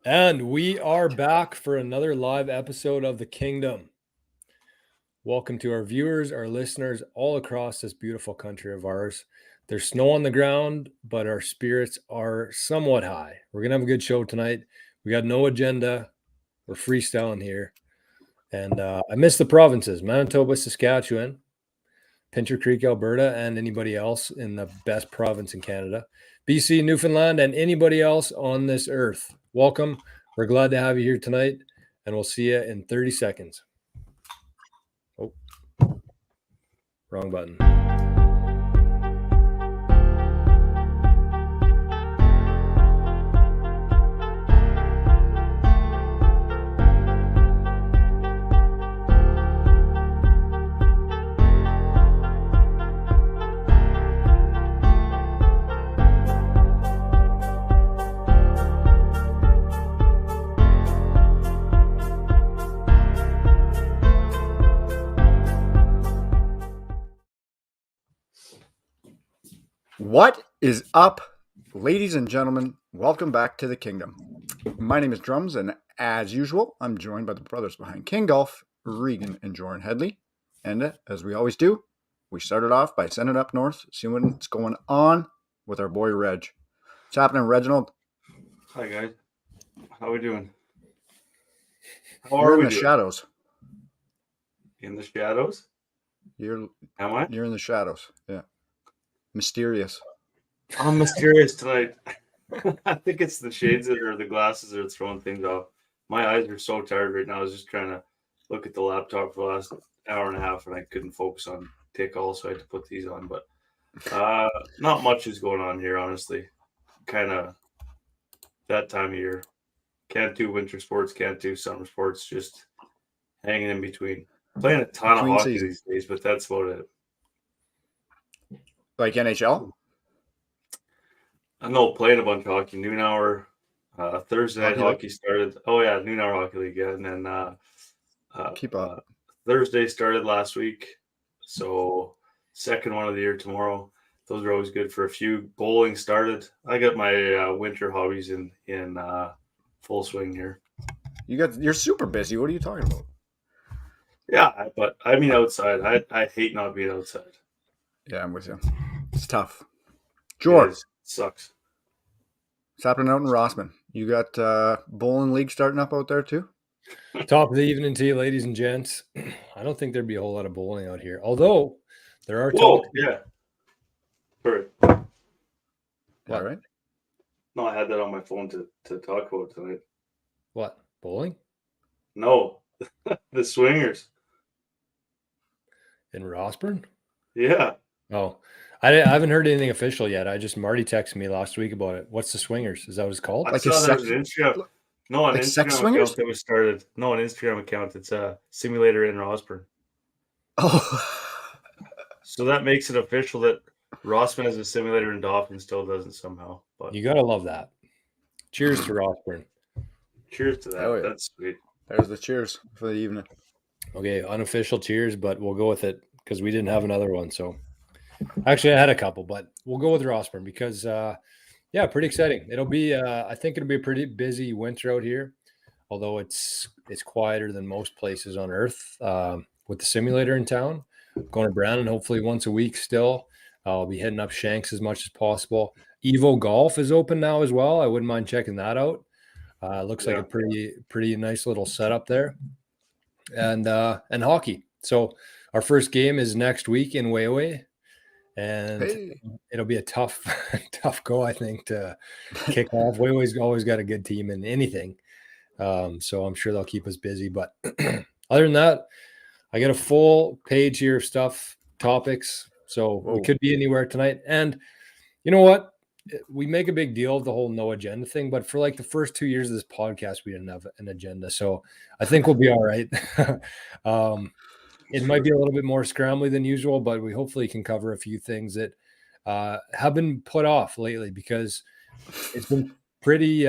And we are back for another live episode of the Kingdom. Welcome to our viewers, our listeners all across this beautiful country of ours. There's snow on the ground, but our spirits are somewhat high. We're going to have a good show tonight. We got no agenda. We're freestyling here. And I miss the provinces, Manitoba, Saskatchewan, Pincher Creek, Alberta, and anybody else in the best province in Canada, BC, Newfoundland, and anybody else on this earth. Welcome. We're glad to have you here tonight, and we'll see you in 30 seconds. Oh, wrong button. What is up, ladies and gentlemen? Welcome back to the Kingdom. My name is Drums, and as usual, I'm joined by the brothers behind Kngdom, Regan and Jordan Headley. And as we always do, we started off by sending up north, seeing what's going on with our boy Reg. What's happening, Reginald? Hi, guys. How are we doing? You're in the shadows. In the shadows? Am I? You're in the shadows, yeah. Mysterious. I'm mysterious tonight. I think it's the shades or the glasses that are throwing things off. My eyes are so tired right now. I was just trying to look at the laptop for the last hour and a half, and I couldn't focus on take all, so I had to put these on. But not much is going on here, honestly. Kind of that time of year. Can't do winter sports, can't do summer sports, just hanging in between. Playing a ton of hockey these days, but that's about it. Like NHL? No, playing a bunch of hockey. Noon hour, Thursday night hockey started. Oh yeah, noon hour hockey league, yeah. And then keep up. Thursday started last week, so second one of the year tomorrow. Those are always good for a few. Bowling started. I got my winter hobbies in full swing here. You're super busy. What are you talking about? Yeah, but I mean outside. I hate not being outside. Yeah, I'm with you. It's tough. George. It sucks. What's happening out in Rossman? You got bowling league starting up out there too? Top of the evening to you, ladies and gents. I don't think there'd be a whole lot of bowling out here, although there are talks. Yeah. Sorry. All right. No, I had that on my phone to talk about tonight. What? Bowling? No. The swingers. In Rossburn? Yeah. Oh, I haven't heard anything official yet. Marty texted me last week about it. What's the swingers? Is that what it's called? I saw there was an Instagram. No, an Instagram swingers? account that was started. No, an Instagram account. It's a simulator in Rossburn. Oh. So that makes it official that Rossman is a simulator and Dauphin still doesn't somehow. But you gotta love that. Cheers to Rossburn. Cheers to that. Oh, yeah. That's sweet. There's the cheers for the evening. Okay, unofficial cheers, but we'll go with it because we didn't have another one. So actually, I had a couple, but we'll go with Rossburn because, pretty exciting. It'll be, I think it'll be a pretty busy winter out here, although it's quieter than most places on Earth. With the simulator in town, going to Brandon hopefully once a week still. I'll be hitting up Shanks as much as possible. Evo Golf is open now as well. I wouldn't mind checking that out. Looks like a pretty nice little setup there, and hockey. So our first game is next week in Wayway, and it'll be a tough go, I think, to kick off. Wayway's always got a good team in anything, so I'm sure they'll keep us busy. But other than that, I got a full page here of topics, so we could be anywhere tonight. And you know what? We make a big deal of the whole no agenda thing, but for like the first 2 years of this podcast, we didn't have an agenda. So I think we'll be all right. It might be a little bit more scrambly than usual, but we hopefully can cover a few things that have been put off lately because it's been pretty, is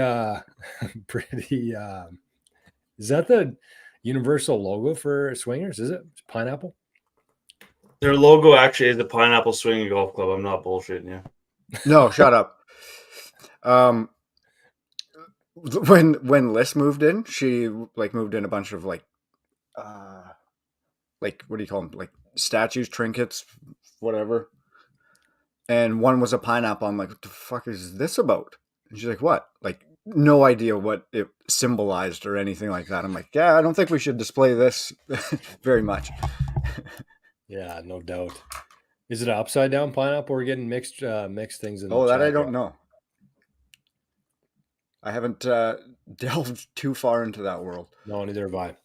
that the universal logo for swingers? Is it pineapple? Their logo actually is the Pineapple Swinging Golf Club. I'm not bullshitting you. No, shut up. when Liz moved in, she like moved in a bunch of like what do you call them? Like statues, trinkets, whatever. And one was a pineapple. I'm like, what the fuck is this about? And she's like, what? Like, no idea what it symbolized or anything like that. I'm like, yeah, I don't think we should display this very much. Yeah, no doubt. Is it an upside down pineapple? We're getting mixed things in the Oh, that I chat. don't know. I haven't delved too far into that world. No, neither have I.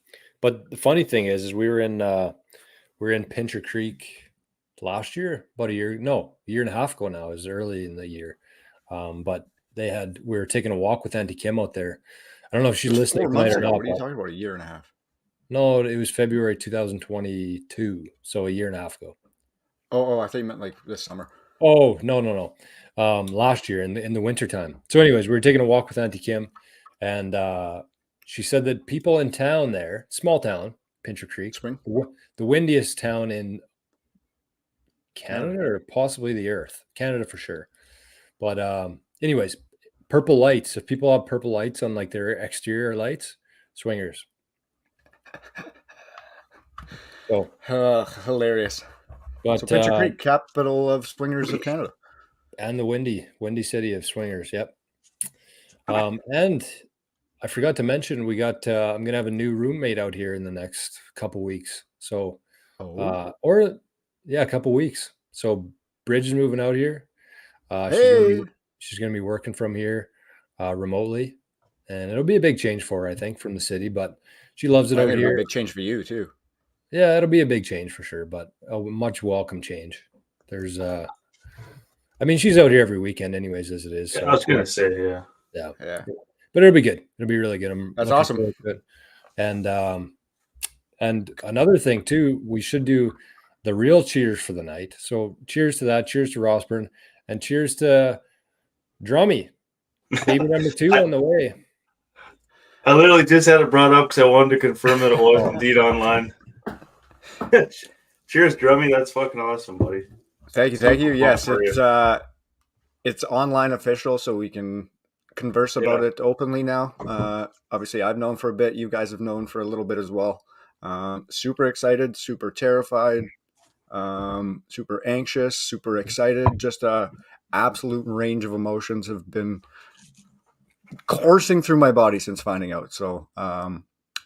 But the funny thing is we were in Pincher Creek last year, about a year and a half ago now. It was early in the year. But we were taking a walk with Auntie Kim out there. I don't know if she's listening 4 months tonight or ago. not. What are you talking about? A year and a half? No, it was February 2022, so a year and a half ago. Oh, I thought you meant like this summer. Oh, no. Last year in the wintertime. So anyways, we were taking a walk with Auntie Kim, and she said that people in town there, small town, Pincher Creek, Spring? the windiest town in Canada or possibly the earth. Canada for sure. But anyways, purple lights. If people have purple lights on like their exterior lights, swingers. So hilarious. but So Pincher Creek, capital of swingers of Canada. And the windy city of swingers. Yep. And I forgot to mention we got I'm gonna have a new roommate out here in the next couple weeks. So a couple weeks. So Bridge is moving out here. She's gonna be working from here remotely, and it'll be a big change for her, I think, from the city. But she loves it out here. A big change for you too. Yeah, it'll be a big change for sure, but a much welcome change. There's I mean, she's out here every weekend anyways, as it is. So I was gonna say, yeah. But it'll be good. It'll be really good. That's awesome. Good. And another thing too, we should do the real cheers for the night. So cheers to that. Cheers to Rossburn, and cheers to Drummy, baby number 2 on the way. I literally just had it brought up because I wanted to confirm that it was indeed online. Cheers, Drummy. That's fucking awesome, buddy. Thank you. Yes, it's online official, so we can converse about it openly now. Obviously, I've known for a bit. You guys have known for a little bit as well. Super excited, super terrified, super anxious, super excited. Just a absolute range of emotions have been coursing through my body since finding out. So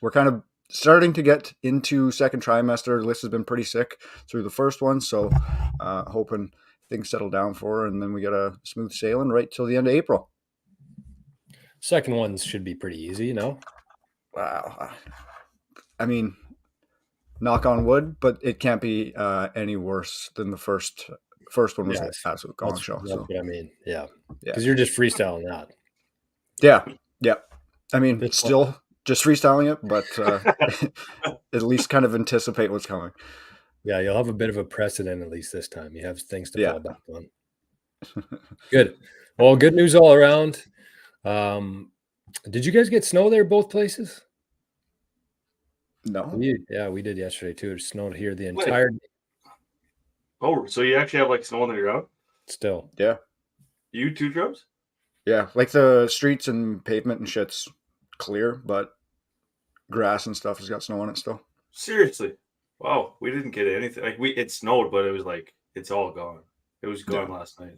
we're kind of starting to get into second trimester. Liz has been pretty sick through the first one, so hoping things settle down for her, and then we got a smooth sailing right till the end of April. Second ones should be pretty easy, no? Wow. I mean, knock on wood, but it can't be any worse than the first one was an absolute gong show. That's what I mean. Yeah. Because you're just freestyling that. Yeah. I mean, still just freestyling it, but at least kind of anticipate what's coming. Yeah, you'll have a bit of a precedent at least this time. You have things to fall back on. Good. Well, good news all around. Did you guys get snow there both places? No. We did yesterday too. It snowed here the entire day. Oh, so you actually have like snow on the ground? Still. Yeah. You too, Drums? Yeah, like the streets and pavement and shit's clear, but grass and stuff has got snow on it still. Seriously? Wow, we didn't get anything. Like it snowed, but it was like it's all gone. It was gone last night.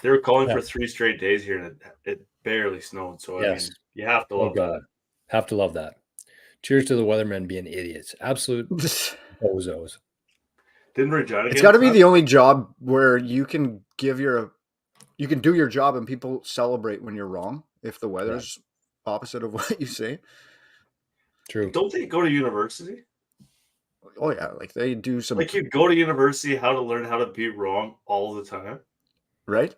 They were calling for 3 straight days here, and it barely snowed. So I mean, you have to love that. Have to love that. Cheers to the weathermen being idiots. Absolute bozos. Didn't Regina? It's got to be the only job where you can you can do your job and people celebrate when you're wrong if the weather's opposite of what you say. True. Don't they go to university? Oh yeah, like they do some. Like you go to university, how to learn how to be wrong all the time, right?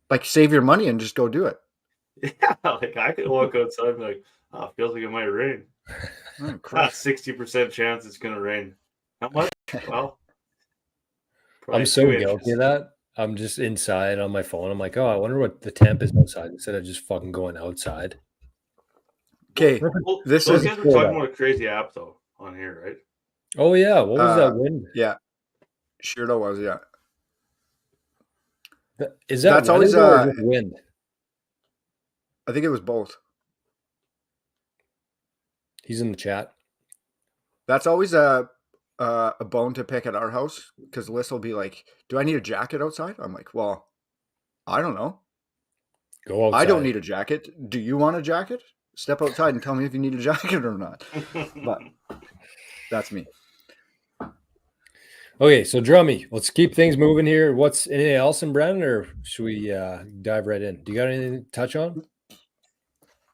Like save your money and just go do it. Yeah, like I could walk outside and be like, "Oh, it feels like it might rain." 60% chance it's gonna rain. How much? Well, I'm so guilty of that. I'm just inside on my phone. I'm like, oh, I wonder what the temp is outside instead of just fucking going outside. Okay, those guys were talking about a crazy app though on here, right? Oh yeah, what was that wind? Yeah, sure was. Yeah, is that's always wind? I think it was both. He's in the chat. That's always a bone to pick at our house because Liz will be like, "Do I need a jacket outside?" I'm like, "Well, I don't know. Go outside. I don't need a jacket. Do you want a jacket? Step outside and tell me if you need a jacket or not." But that's me. Okay, so Drummy, let's keep things moving here. What's anything else in Brandon, or should we dive right in? Do you got anything to touch on?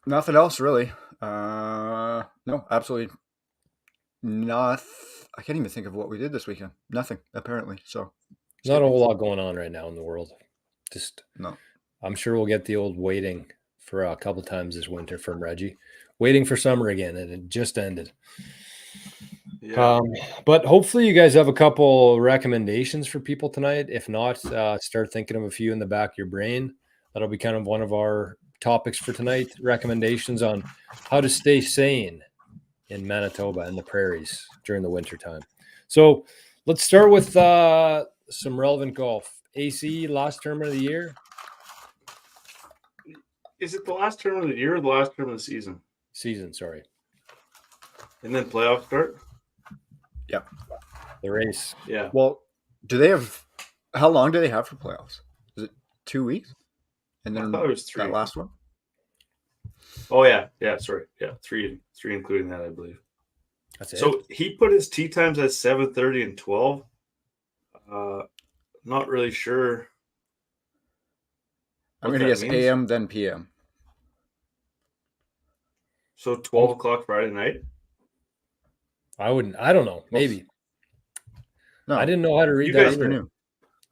Nothing else really. No, absolutely not. I can't even think of what we did this weekend. Nothing, apparently. So Not a whole lot going on right now in the world. Just no. I'm sure we'll get the old waiting for a couple times this winter from Reggie. Waiting for summer again, and it just ended. Yeah. But hopefully you guys have a couple recommendations for people tonight. If not, start thinking of a few in the back of your brain. That'll be kind of one of our topics for tonight. Recommendations on how to stay sane in Manitoba and the prairies during the winter time. So let's start with some relevant golf. AC, last tournament of the year. Is it the last tournament of the year or the last tournament of the season? Season, sorry. And then playoff start? Yep. The race. Yeah. Well, do they have? How long do they have for playoffs? Is it 2 weeks? And I then thought it was 3. that last one. Oh yeah, sorry, yeah, three including that, I believe. That's it. So he put his tee times at 7:30 and 12. Not really sure. I'm what going to that guess means. AM then PM. So 12 o'clock Friday night. I don't know. Maybe. No, I didn't know how to read You that guys either. afternoon.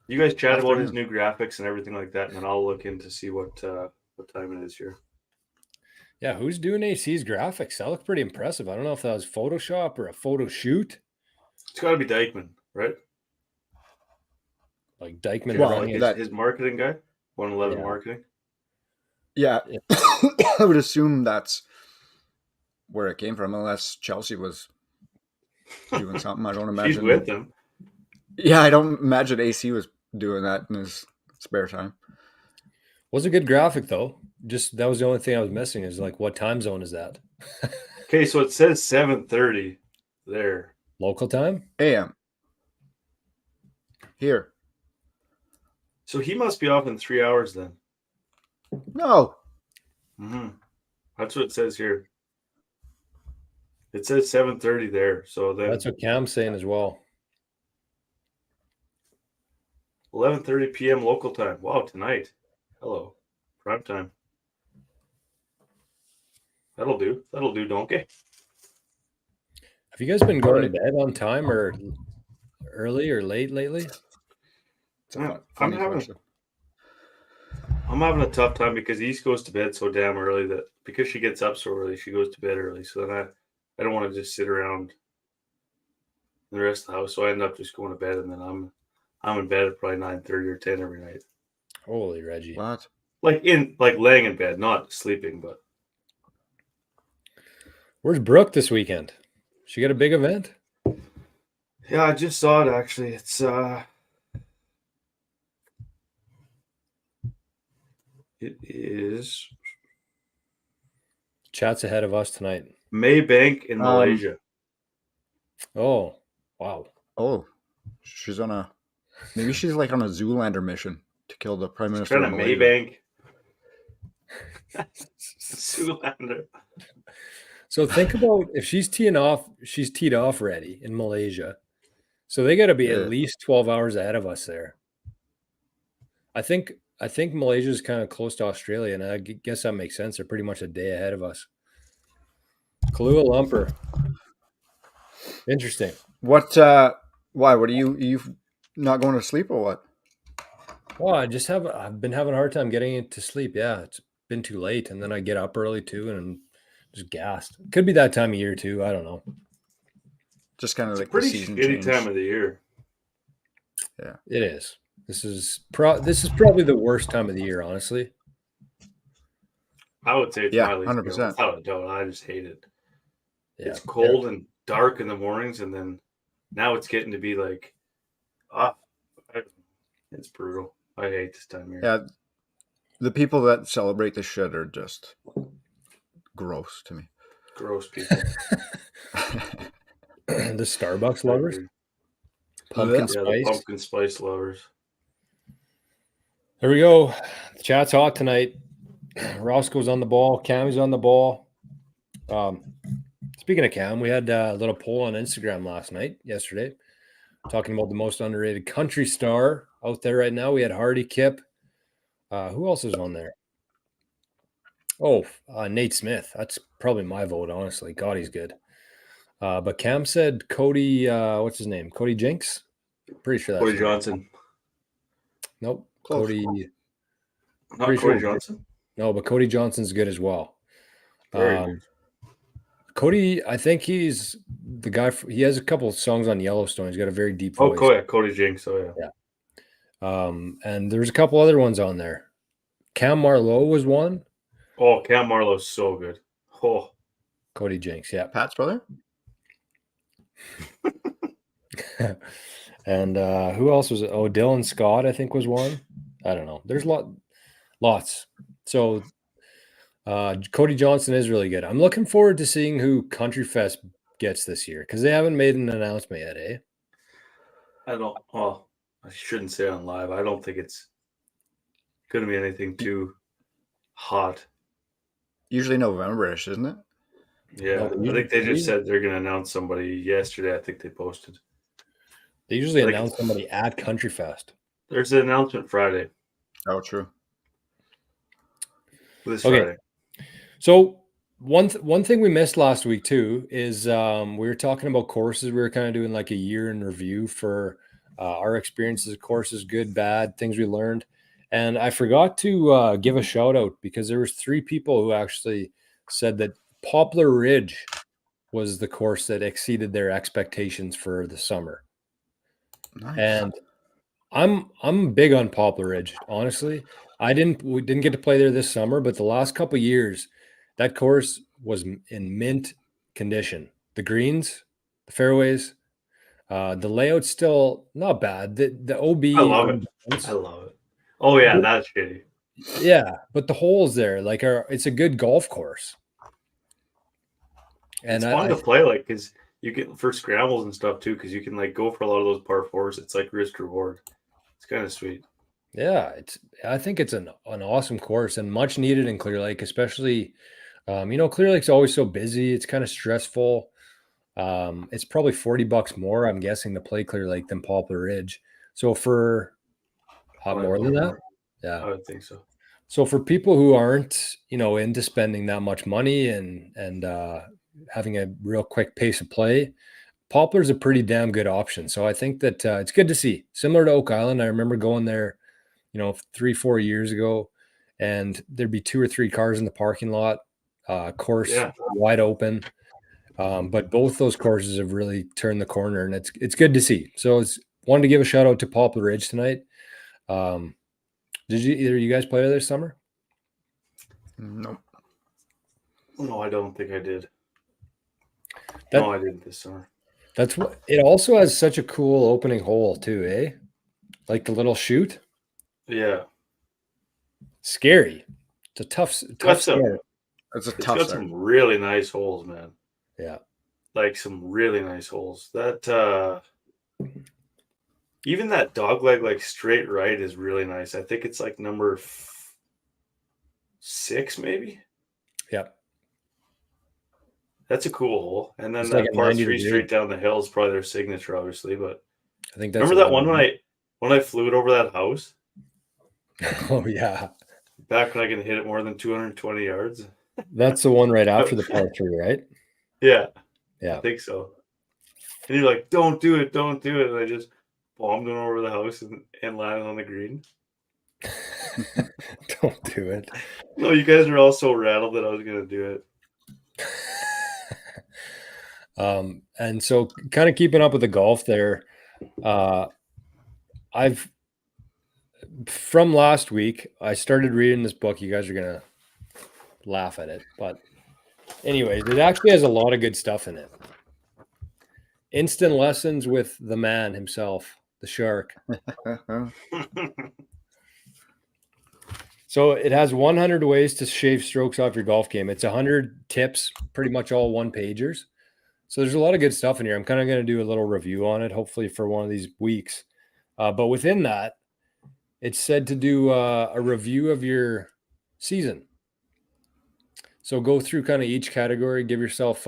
You guys chat about his Afternoon. new graphics and everything like that, and then I'll look in to see what time it is here. Yeah, who's doing AC's graphics? That looked pretty impressive. I don't know if that was Photoshop or a photo shoot. It's got to be Dykeman, right? Like Dykeman Well, running that- his marketing guy, 111 Yeah. marketing. Yeah, I would assume that's where it came from, unless Chelsea was doing something. I don't imagine. She's with him. Yeah, I don't imagine AC was doing that in his spare time. was a good graphic though. Just that was the only thing I was missing is like what time zone is that? Okay, so it says 7:30 there. Local time? AM. Here. So he must be off in 3 hours then. No. Mm-hmm. That's what it says here. It says 7:30 there. So then That's what Cam's saying as well. 11:30 p.m. local time. Wow, tonight. Hello. Prime time. That'll do. That'll do, donkey. Have you guys been going to bed on time or early or late lately? It's a funny question. I'm having a tough time because East goes to bed so damn early that because she gets up so early, she goes to bed early. So then I don't want to just sit around the rest of the house. So I end up just going to bed, and then I'm in bed at probably 9:30 or 10 every night. Holy Reggie. What? Like laying in bed, not sleeping, but Where's Brooke this weekend? She got a big event? yeah, I just saw it actually. It's it is Chat's ahead of us tonight. Maybank in Malaysia. Oh, wow. Oh, she's on a. Maybe she's like on a Zoolander mission to kill the prime minister. Trying of to Malaysia. Maybank. Zoolander. So think about if she's teed off ready in Malaysia. So they got to be at least 12 hours ahead of us there. I think Malaysia is kind of close to Australia, and I guess that makes sense. They're pretty much a day ahead of us. Kahlua Lumpur. Interesting. What? Why? What are you not going to sleep or what? Well, I've been having a hard time getting to sleep. Yeah, it's been too late, and then I get up early too, and I'm just gassed. Could be that time of year too. I don't know. Just kind of It's like a pretty the season shitty change. time of the year. Yeah, it is. This is probably the worst time of the year, honestly. I would say it's my least 100%. favorite. Without a doubt, I just hate it. Yeah. It's cold and dark in the mornings, and then now it's getting to be like, it's brutal. I hate this time of year. Yeah, The people that celebrate the shit are just gross to me. Gross people. The Starbucks lovers, pumpkin Yeah, Yeah, the spice. pumpkin spice lovers. There we go. The chat's hot tonight. Roscoe's on the ball. Cam's on the ball. Speaking of Cam, we had a little poll on Instagram yesterday, talking about the most underrated country star out there right now. We had Hardy Kip. Who else is on there? Oh, Nate Smith. That's probably my vote, honestly. God, he's good. But Cam said Cody, what's his name? Cody Jinks? Pretty sure that's Cody his name. Johnson. Nope. Close. Cody. Not Pretty Cody sure- Johnson? No, but Cody Johnson's good as well. Very good. Cody, I think he's the guy. He has a couple of songs on Yellowstone. He's got a very deep Oh, voice. Cody Jinks. Oh, yeah. And there's a couple other ones on there. Cam Marlowe was one. Oh, Cam Marlowe's so good. Oh, Cody Jinks, yeah. Pat's brother? And who else was it? Oh, Dylan Scott, I think, was one. I don't know. There's lots. So Cody Johnson is really good. I'm looking forward to seeing who Country Fest gets this year because they haven't made an announcement yet, eh? I shouldn't say on live. I don't think it's going to be anything too hot. Usually November-ish, isn't it? Yeah, No, I think they just said they're going to announce somebody yesterday. I think they posted. They usually Like- announce somebody at Country Fest. There's an announcement Friday. Oh, true. This Okay. Friday. So one thing we missed last week too is we were talking about courses. We were kind of doing like a year in review for our experiences, courses, good, bad, things we learned. And I forgot to give a shout out because there was 3 people who actually said that Poplar Ridge was the course that exceeded their expectations for the summer. Nice. And I'm big on Poplar Ridge, honestly. We didn't get to play there this summer, but the last couple of years, that course was in mint condition. The greens, the fairways, the layout's still not bad. The OB, I love it. I love it. Oh, yeah, that's shitty. yeah, but the holes there, it's a good golf course. And It's fun to play, like, because you get for scrambles and stuff too, because you can like go for a lot of those par 4s. It's like risk reward. It's kind of sweet. Yeah, I think it's an awesome course and much needed in Clear Lake, especially Clear Lake's always so busy. It's kind of stressful. It's probably $40 more, I'm guessing, to play Clear Lake than Poplar Ridge. So for more than that, yeah, I would think so. So for people who aren't, into spending that much money and having a real quick pace of play, Poplar's a pretty damn good option. So I think that it's good to see. Similar to Oak Island, I remember going there, 3-4 years ago, and there'd be 2 or 3 cars in the parking lot, course wide open. But both those courses have really turned the corner, and it's good to see. So wanted to give a shout out to Poplar Ridge tonight. Did either of you guys play there this summer? Nope. No, I don't think I did. That- No, I didn't this summer. That's what it also has such a cool opening hole too, eh? Like the little chute. Yeah. Scary. It's a tough some- start. It's a It's tough got start. some really nice holes, man. Yeah. Like some really nice holes. That even that dog leg like straight right is really nice. I think it's like number 6 maybe. Yeah. That's a cool hole. And then It's that like a par 90 3 degree. straight down the hill is probably their signature, obviously. But I think that's remember that one when I flew it over that house? Oh yeah. Back when I can hit it more than 220 yards. That's the one right after the par 3, right? Yeah. Yeah. I think so. And you're like, don't do it. And I just bombed it over the house and landed on the green. Don't do it. No, you guys were all so rattled that I was going to do it. And so kind of keeping up with the golf there, from last week, I started reading this book. You guys are going to laugh at it, but anyways, it actually has a lot of good stuff in it. Instant lessons with the man himself, the shark. So So it has 100 ways to shave strokes off your golf game. It's 100 tips, pretty much all one pagers. So there's a lot of good stuff in here. I'm kind of going to do a little review on it, hopefully for one of these weeks. But within that, it's said to do a review of your season. So go through kind of each category, give yourself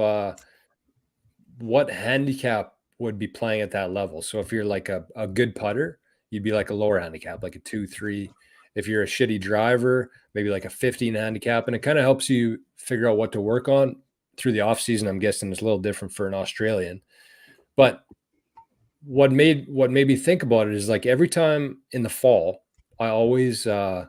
what handicap would be playing at that level. So if you're like a good putter, you'd be like a lower handicap, like a 2-3. If you're a shitty driver, maybe like a 15 handicap. And it kind of helps you figure out what to work on through the off season. I'm guessing it's a little different for an Australian. But what made me think about it is like every time in the fall, I always play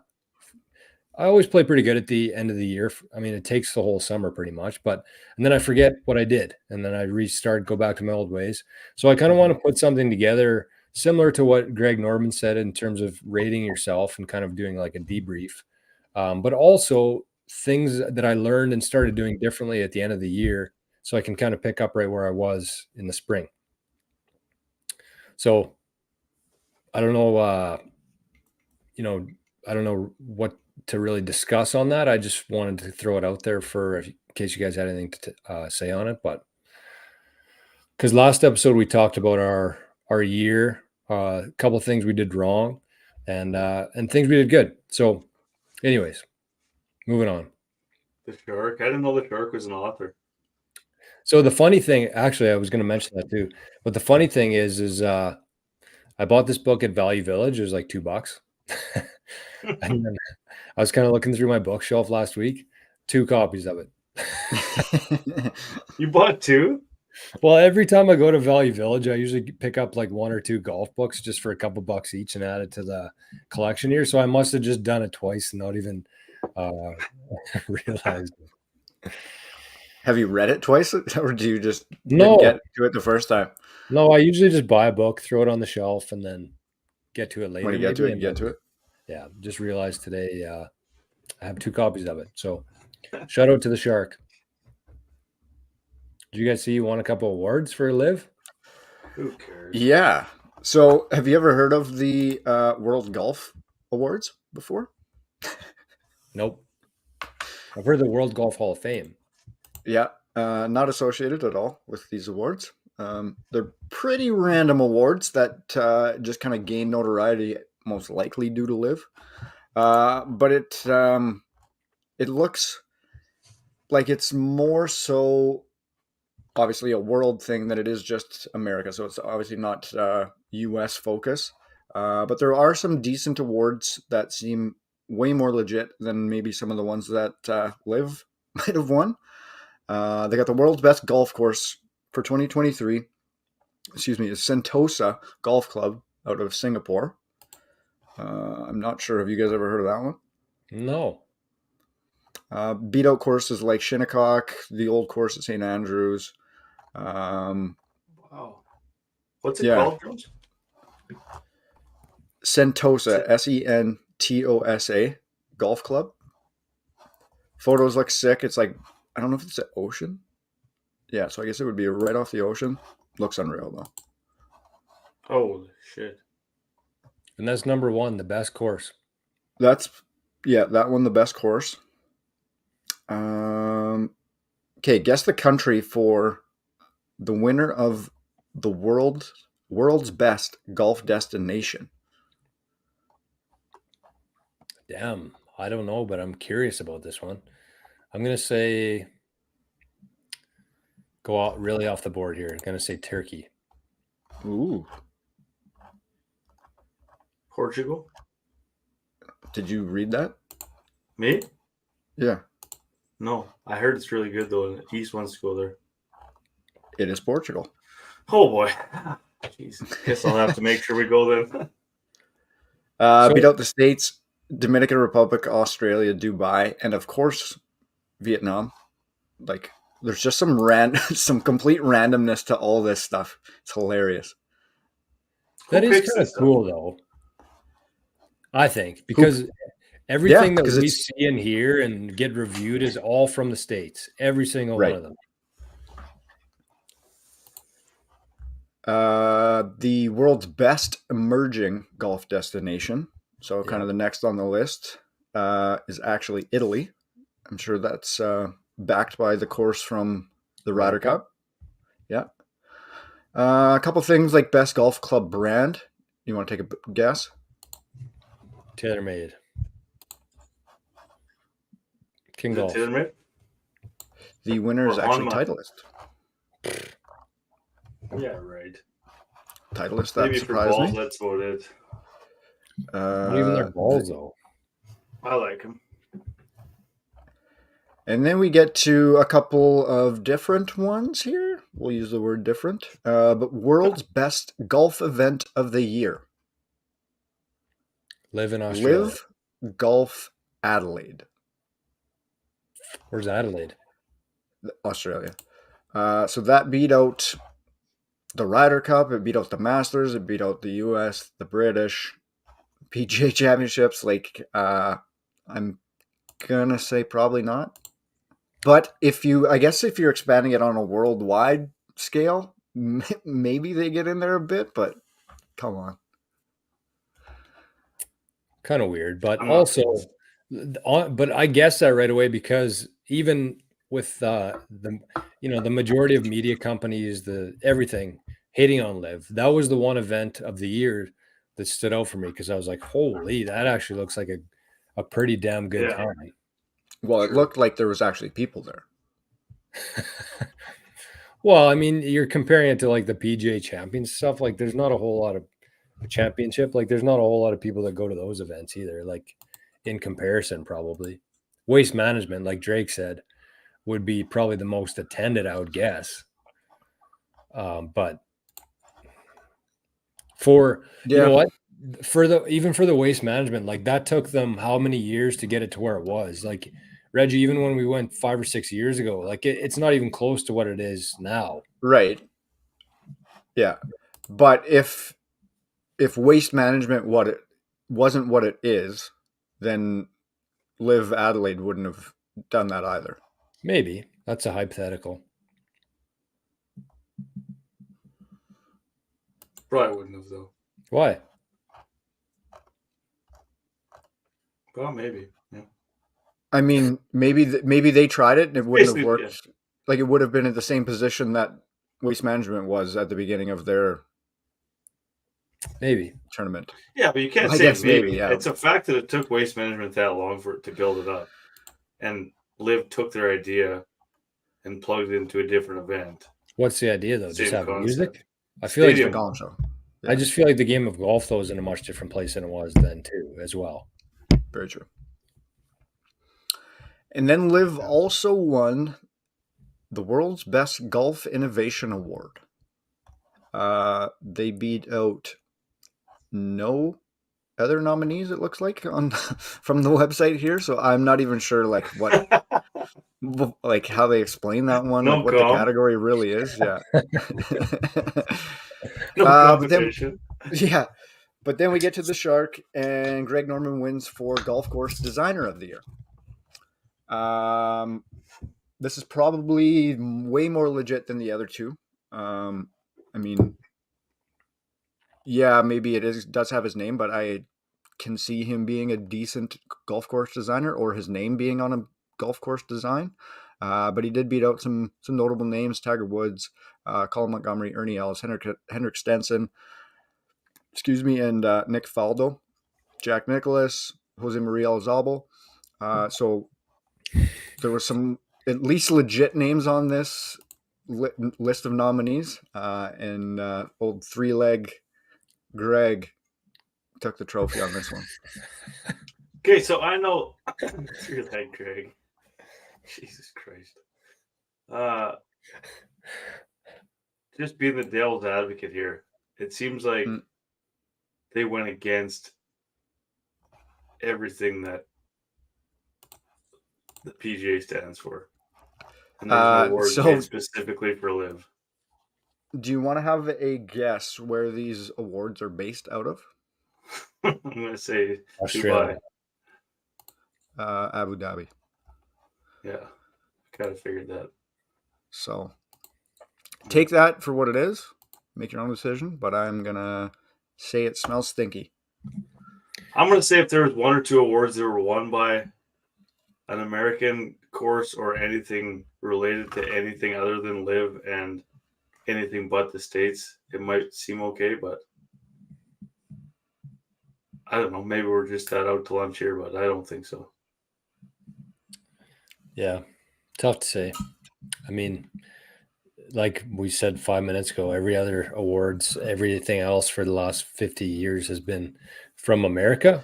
pretty good at the end of the year. I mean, it takes the whole summer pretty much, and then I forget what I did, and then I restart, go back to my old ways. So I kind of want to put something together similar to what Greg Norman said in terms of rating yourself and kind of doing like a debrief, but also things that I learned and started doing differently at the end of the year, so I can kind of pick up right where I was in the spring. So I don't know, I don't know what to really discuss on that. I just wanted to throw it out there in case you guys had anything to say on it. But because last episode we talked about our year, a couple of things we did wrong, and things we did good. So, anyways, moving on. The Shark. I didn't know the Shark was an author. So the funny thing, actually, I was going to mention that too. But the funny thing is I bought this book at Value Village. It was like $2. And then I was kind of looking through my bookshelf last week, 2 copies of it. You bought 2? Well, every time I go to Value Village, I usually pick up like 1 or 2 golf books just for a couple bucks each and add it to the collection here. So I must have just done it twice and not even realized it. Have you read it twice, or do you just No. get to it the first time? No, I usually just buy a book, throw it on the shelf, and then get to it later. When you get to it, you get to it. Yeah, just realized today I have 2 copies of it. So shout out to the Shark. Did you guys see you won a couple awards for Live? Who cares? Yeah. So have you ever heard of the World Golf Awards before? Nope. I've heard the World Golf Hall of Fame. Yeah, not associated at all with these awards. They're pretty random awards that just kind of gain notoriety, most likely due to Live. But it looks like it's more so obviously a world thing than it is just America. So it's obviously not U.S. focus. But there are some decent awards that seem way more legit than maybe some of the ones that Live might have won. They got the world's best golf course for 2023. Excuse me, is Sentosa Golf Club out of Singapore. I'm not sure. Have you guys ever heard of that one? No. Beat out courses like Shinnecock, the old course at St. Andrews. Wow. What's it called, Jones? Sentosa, Sentosa Golf Club. Photos look sick. It's like, I don't know if it's the ocean. Yeah, so I guess it would be right off the ocean. Looks unreal, though. Holy shit. And that's number 1, the best course. That one, the best course. Okay, guess the country for the winner of the world's best golf destination. Damn, I don't know, but I'm curious about this one. I'm going to say, go out really off the board here. I'm going to say Turkey. Ooh. Portugal? Did you read that? Me? Yeah. No, I heard it's really good though, and East wants to go there. It is Portugal. Oh boy. Jeez. Guess I'll have to make sure we go then. Beat out the States, Dominican Republic, Australia, Dubai, and of course, Vietnam. Like, there's just some complete randomness to all this stuff. It's hilarious. That is kind of cool, though. I think, because everything that we see and hear and get reviewed is all from the States. Every single one of them. The world's best emerging golf destination. So kind of the next on the list is actually Italy. I'm sure that's backed by the course from the Ryder Cup. Yeah. A couple things like best golf club brand. You want to take a guess? TaylorMade. King Is it Golf. TaylorMade? The winner is Or actually Honma? Titleist. Yeah, right. Titleist, that Maybe for surprised balls, me. that's what it is. Not even their balls, though. I like them. And then we get to a couple of different ones here. We'll use the word different. But world's best golf event of the year. Live in Australia. Live Golf Adelaide. Where's Adelaide? Australia. So that beat out the Ryder Cup. It beat out the Masters. It beat out the US, the British, PGA Championships. Like, I'm gonna say probably not. But I guess if you're expanding it on a worldwide scale, maybe they get in there a bit. But come on. Kind of weird, but I'm not also, sure. but I guess that right away because even with the majority of media companies, everything hating on Live, that was the one event of the year that stood out for me because I was like, holy, that actually looks like a pretty damn good Yeah. time. Well, it Sure. looked like there was actually people there. Well, I mean, you're comparing it to like the PGA Champions stuff. Like, there's not a whole lot of championship. Like, there's not a whole lot of people that go to those events either. Like, in comparison, probably Waste Management, like Drake said, would be probably the most attended, I would guess. But for you know what, even for the Waste Management, like that took them how many years to get it to where it was. Like Reggie, even when we went 5 or 6 years ago, like it's not even close to what it is now. Right. Yeah. But if Waste Management wasn't what it is, then Live Adelaide wouldn't have done that either. Maybe that's a hypothetical. Probably wouldn't have though. Why? Well, maybe. Yeah. I mean, maybe they tried it and it wouldn't have Basically, worked. yeah. Like it would have been in the same position that Waste Management was at the beginning of their Maybe. tournament. Yeah, but you can't I say guess maybe. maybe, yeah. It's a fact that it took Waste Management that long for it to build it up, and Liv took their idea and plugged it into a different event. What's the idea though? Just Same have concept. music? I feel like It's a Stadium. golf show. I just feel like the game of golf though is in a much different place than it was then too, as well. Very true. And then Liv also won the world's best golf innovation award. They beat out no other nominees, it looks like, on from the website here. So I'm not even sure like what like how they explain that one, No like what comp. the category really is. Yeah. No But then, competition. yeah. But then we get to the Shark, and Greg Norman wins for Golf Course Designer of the Year. This is probably way more legit than the other two. I mean, yeah, maybe does have his name, but I can see him being a decent golf course designer, or his name being on a golf course design. But he did beat out some notable names: Tiger Woods, Colin Montgomery, Ernie Els, Henrik Stenson, and Nick Faldo, Jack Nicklaus, Jose Maria Alzabal. So there were some at least legit names on this list of nominees, and old three-leg Greg took the trophy on this one. Okay, so I know three-leg Greg. Jesus Christ. Just being the devil's advocate here, it seems like they went against everything that the PGA stands for. And there's no award made specifically for Liv. Do you want to have a guess where these awards are based out of? I'm going to say Australia. Dubai. Abu Dhabi. Yeah, kind of figured that. So take that for what it is. Make your own decision, but I'm going to say it smells stinky. I'm going to say if there was 1 or 2 awards that were won by an American course or anything related to anything other than live and anything but the States, it might seem okay, but I don't know. Maybe we're just that out to lunch here, but I don't think so. Yeah, tough to say. I mean, like we said 5 minutes ago, every other awards, everything else for the last 50 years has been from America,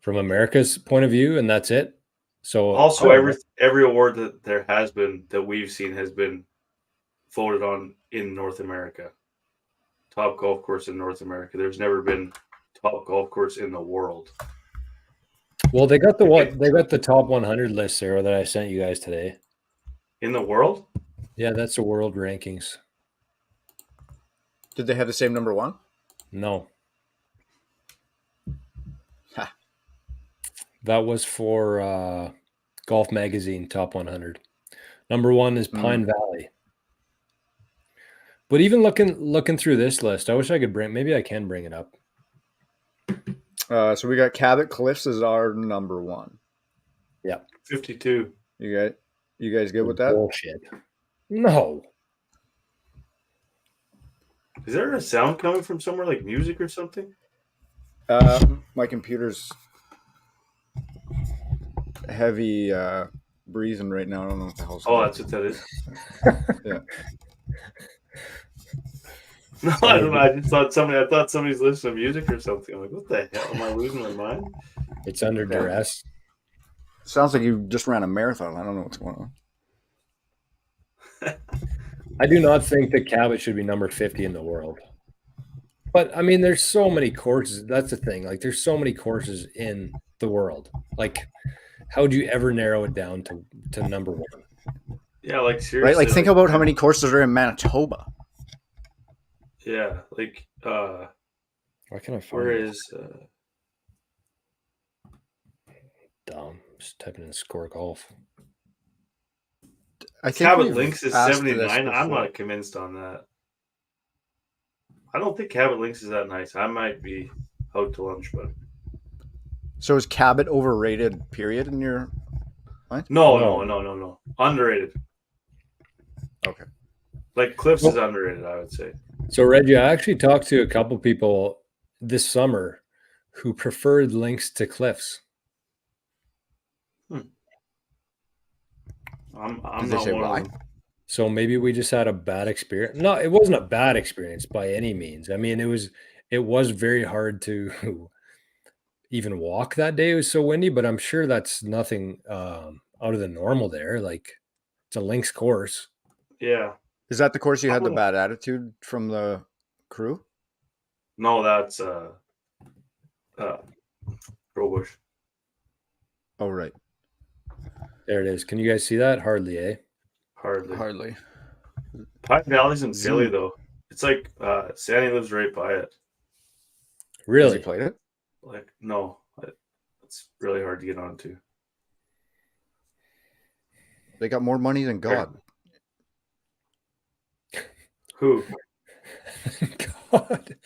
from America's point of view, and that's it. So Also, every award that there has been that we've seen has been voted on in North America. Top golf course in North America. There's never been top golf course in the world. Well, they got the top 100 list there that I sent you guys today. In the world? Yeah, that's the world rankings. Did they have the same number 1? No. Ha. That was for Golf Magazine Top 100. Number 1 is Pine Valley. But even looking through this list, I wish I could maybe I can bring it up. So we got Cabot Cliffs as our number 1. Yeah. 52. You guys good with that? Bullshit. No. Is there a sound coming from somewhere like music or something? My computer's heavy breathing right now. I don't know what the hell's Oh, going on. that's what that is. Yeah. No, I don't know. I thought somebody's listening to music or something. I'm like, what the hell? Am I losing my mind? It's under duress. Sounds like you just ran a marathon. I don't know what's going on. I do not think that Cabot should be number 50 in the world. But I mean, there's so many courses. That's the thing. Like, there's so many courses in the world. Like, how would you ever narrow it down to number 1? Yeah, like seriously. Right? Like, think about how many courses are in Manitoba. Yeah, like Why can't I find where it? is Dumb. Just typing in score golf. I think Cabot we've Links is asked this 79? I'm before. not convinced on that. I don't think Cabot Links is that nice. I might be out to lunch, but So is Cabot overrated, period, in your mind? no. Underrated. Okay. Like Cliffs is underrated, I would say. So, Reggie, I actually talked to a couple people this summer who preferred links to cliffs. I'm Did they not say one why? of them. So maybe we just had a bad experience. No, it wasn't a bad experience by any means. I mean, it was very hard to even walk that day. It was so windy, but I'm sure that's nothing out of the normal there. Like, it's a links course. Yeah. Is that the course you had the bad attitude from the crew? No, that's Robush. Oh, right. There it is. Can you guys see that? Hardly, eh? Hardly. Pine Valley's in Philly, though. It's like Sandy lives right by it. Has Really? he played it? Like, no, it's really hard to get onto. They got more money than God. Who? God.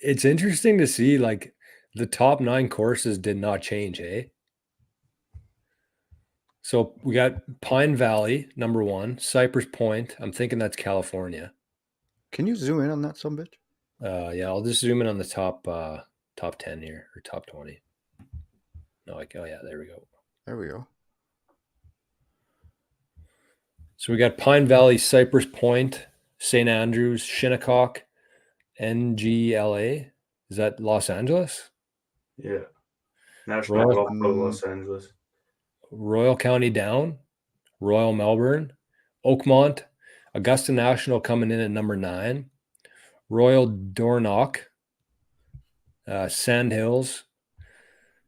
It's interesting to see, like, the top 9 courses did not change, eh? So we got Pine Valley, number 1, Cypress Point. I'm thinking that's California. Can you zoom in on that some bitch? Yeah, I'll just zoom in on the top 10 here, or top 20. No, oh yeah, there we go. There we go. So we got Pine Valley, Cypress Point, St. Andrews, Shinnecock, NGLA. Is that Los Angeles? Yeah. National Golf Club Los Angeles. Royal County Down, Royal Melbourne, Oakmont, Augusta National coming in at number 9, Royal Dornoch, Sand Hills,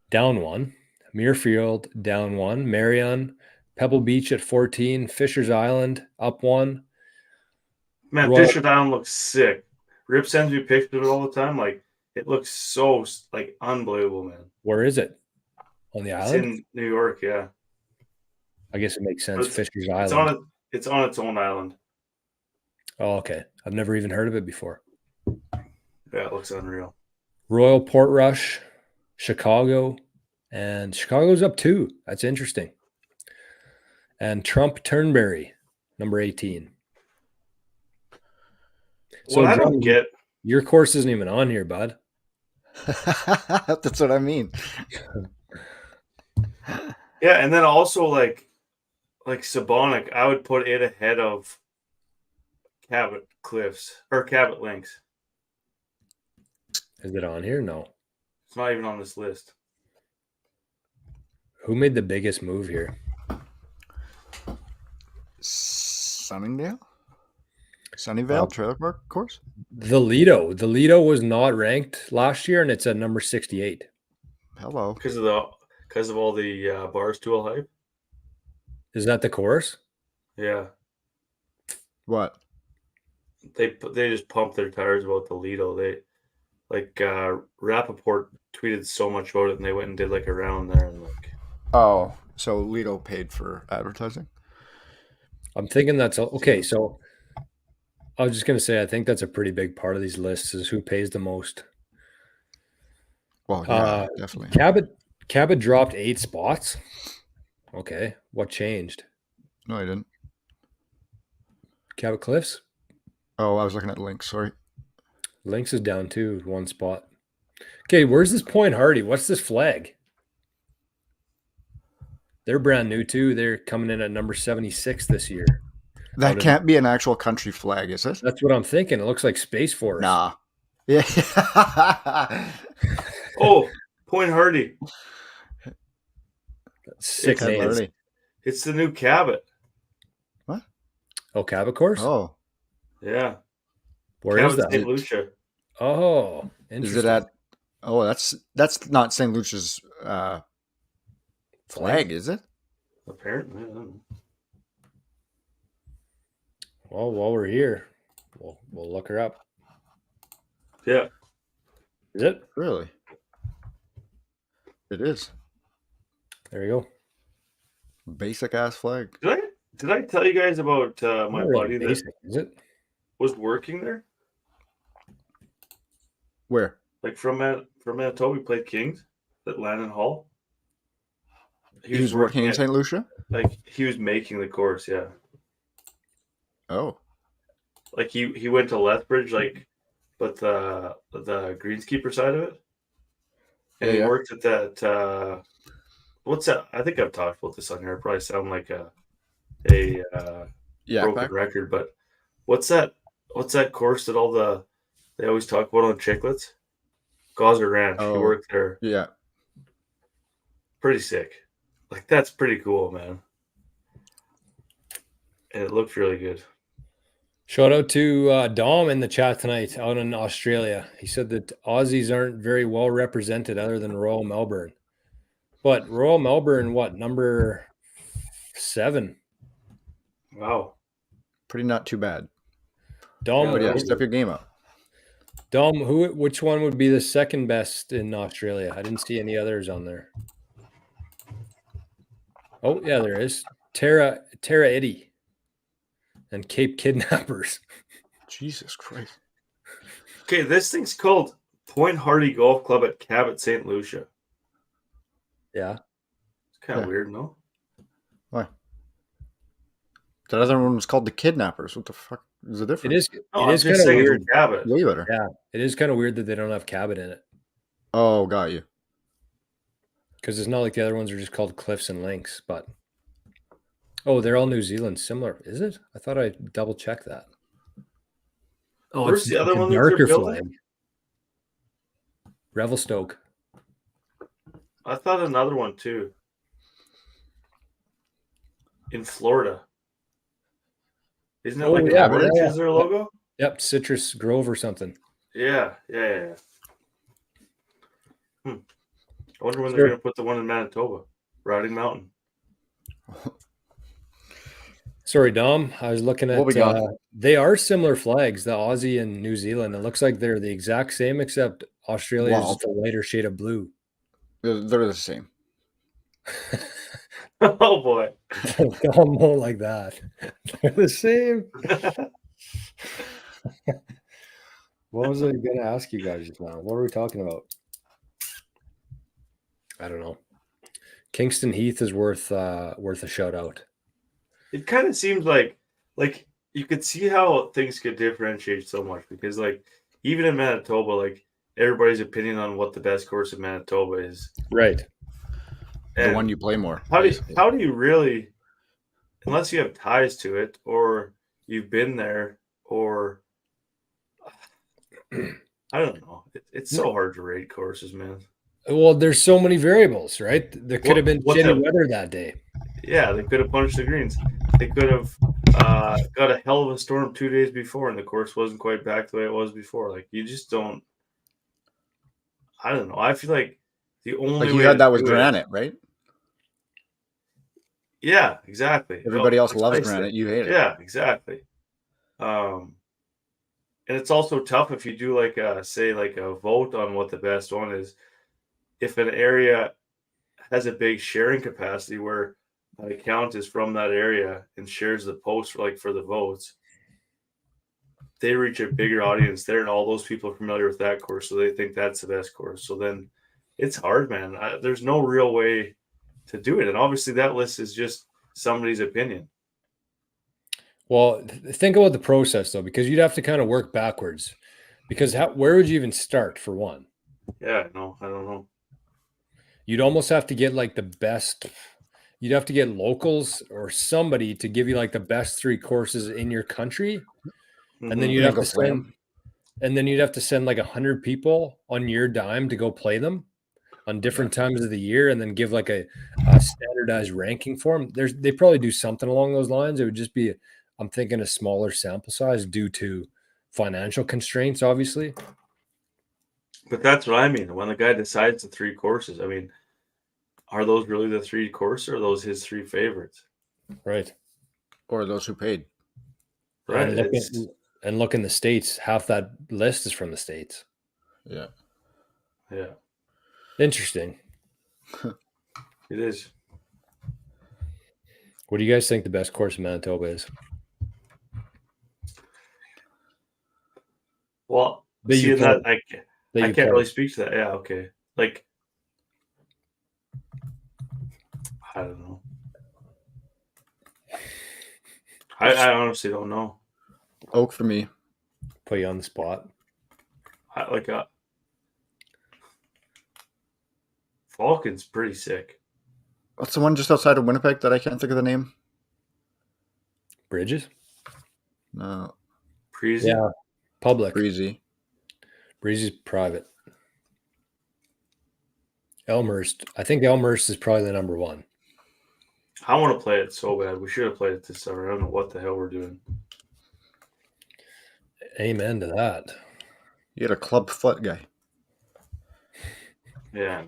down 1, Muirfield, down 1, Marion, Pebble Beach at 14, Fisher's Island, up 1. Man, Fisher's Island looks sick. Rip sends me pictures of it all the time. Like, it looks so, like, unbelievable, man. Where is it? On the island? It's in New York, yeah. I guess it makes sense. Fisher's Island. It's on its own island. Oh, okay. I've never even heard of it before. Yeah, it looks unreal. Royal Portrush, Chicago, and Chicago's up 2. That's interesting. And Trump Turnberry, number 18. What I don't get, your course isn't even on here, bud. That's what I mean. yeah, and then also like Sabonic, I would put it ahead of Cabot Cliffs or Cabot Links. Is it on here? No. It's not even on this list. Who made the biggest move here? Sunnyvale Trailer Park course? The Lido. The Lido was not ranked last year, and it's at number 68. Hello. Because of all the Barstool hype? Is that the course? Yeah. What? They just pumped their tires about the Lido. They Rappaport tweeted so much about it, and they went and did like a round there, and like. Oh, so Lido paid for advertising? I'm thinking that's okay. So I was just gonna say, I think that's a pretty big part of these lists is who pays the most. Well, yeah, definitely. Cabot dropped 8 spots. Okay, what changed? No, I didn't. Cabot Cliffs. Oh, I was looking at Lynx. Sorry. Lynx is down 2, 1 spot. Okay, where's this Point Hardy? What's this flag? They're brand new too. They're coming in at number 76 this year. That can't be an actual country flag, is it? That's what I'm thinking. It looks like Space Force. Nah. Yeah. Oh, Point Hardy. Sick name. It's the new Cabot. What? Oh, Cabot course? Oh. Yeah. Where Cabot, is that? St. Lucia. Oh, interesting. Is it at? Oh, that's not St. Lucia's flag, is it? Apparently, I don't know. Well, while we're here, we'll look her up. Yeah. Is it? Really? It is. There you go. Basic ass flag. Did I tell you guys about my buddy basic, is it? Was working there? Where? Like from Manitoba, we played Kings at Landon Hall. He was working in St. Lucia? Like he was making the course, yeah. Oh. Like he went to Lethbridge, like, but the greenskeeper side of it. And he worked at that what's that? I think I've talked about this on here. I probably sound like a broken record, but what's that course that they always talk about on Chicklets? Gosser Ranch. Oh, he worked there. Yeah. Pretty sick. Like that's pretty cool, man. And it looked really good. Shout out to Dom in the chat tonight out in Australia. He said that Aussies aren't very well represented other than Royal Melbourne. But Royal Melbourne, what, number 7? Wow. Pretty not too bad. Dom, step your game up. Dom, which one would be the second best in Australia? I didn't see any others on there. Oh, yeah, there is. Tara Eddy and Cape Kidnappers. Jesus Christ. Okay, this thing's called Point Hardy Golf Club at Cabot, St. Lucia. Yeah. It's kind of weird, no? Why? That other one was called the Kidnappers. What the fuck is the difference? It is kind of weird. Cabot. Way better. Yeah, it is kind of weird that they don't have Cabot in it. Oh, got you. Because it's not like the other ones are just called Cliffs and Links, but they're all New Zealand similar. Is it? I thought I double checked that. Oh, where's the other one that they're building? Revelstoke. I thought another one too. In Florida. Isn't it like orange is their logo? Yep, Citrus Grove or something. Yeah. I wonder when they're going to put the one in Manitoba. Riding Mountain. Sorry, Dom. I was looking at they are similar flags, the Aussie and New Zealand. It looks like they're the exact same, except Australia is just a lighter shade of blue. They're the same. Oh boy. Don't know like that. They're the same. What was I going to ask you guys just now? What were we talking about? I don't know. Kingston Heath is worth a shout out. It kind of seems like you could see how things could differentiate so much because like even in Manitoba, like everybody's opinion on what the best course in Manitoba is. Right. The one you play more. How do you really, unless you have ties to it or you've been there or I don't know. It's so hard to rate courses, man. Well, there's so many variables, right? There could have been shitty weather that day. Yeah, they could have punched the greens. They could have got a hell of a storm 2 days before, and the course wasn't quite back the way it was before. Like you just don't. I don't know. I feel like the only like way you had that with do it- granite, right? Yeah, exactly. Everybody else Well, loves precisely. granite. You hate it. Yeah, exactly. And it's also tough if you do like a vote on what the best one is. If an area has a big sharing capacity where an account is from that area and shares the post for the votes, they reach a bigger audience there, and all those people are familiar with that course, so they think that's the best course. So then it's hard, man. There's no real way to do it, and obviously that list is just somebody's opinion. Well, think about the process though, because you'd have to kind of work backwards. Because where would you even start for one? Yeah, no, I don't know. You'd almost have to get like the best. You'd have to get locals or somebody to give you like the best 3 courses in your country, and then you'd have to send. And then you'd have to send like 100 people on your dime to go play them on different times of the year, and then give like a standardized ranking for them. They probably do something along those lines. It would just be, I'm thinking, a smaller sample size due to financial constraints, obviously. But that's what I mean. When the guy decides the 3 courses, I mean, are those really the 3 courses, or are those his 3 favorites? Right. Or those who paid. Right. And look in the States, half that list is from the States. Yeah. Yeah. Interesting. It is. What do you guys think the best course in Manitoba is? Well, seeing that, I can't really speak to that. Yeah, okay. Like, I don't know. I honestly don't know. Oak for me. Put you on the spot. Falcon's pretty sick. What's the one just outside of Winnipeg that I can't think of the name? Bridges? No. Breezy? Yeah. Public. Breezy's private. Elmhurst. I think Elmhurst is probably the number 1. I want to play it so bad. We should have played it this summer. I don't know what the hell we're doing. Amen to that. You had a club foot guy. Yeah.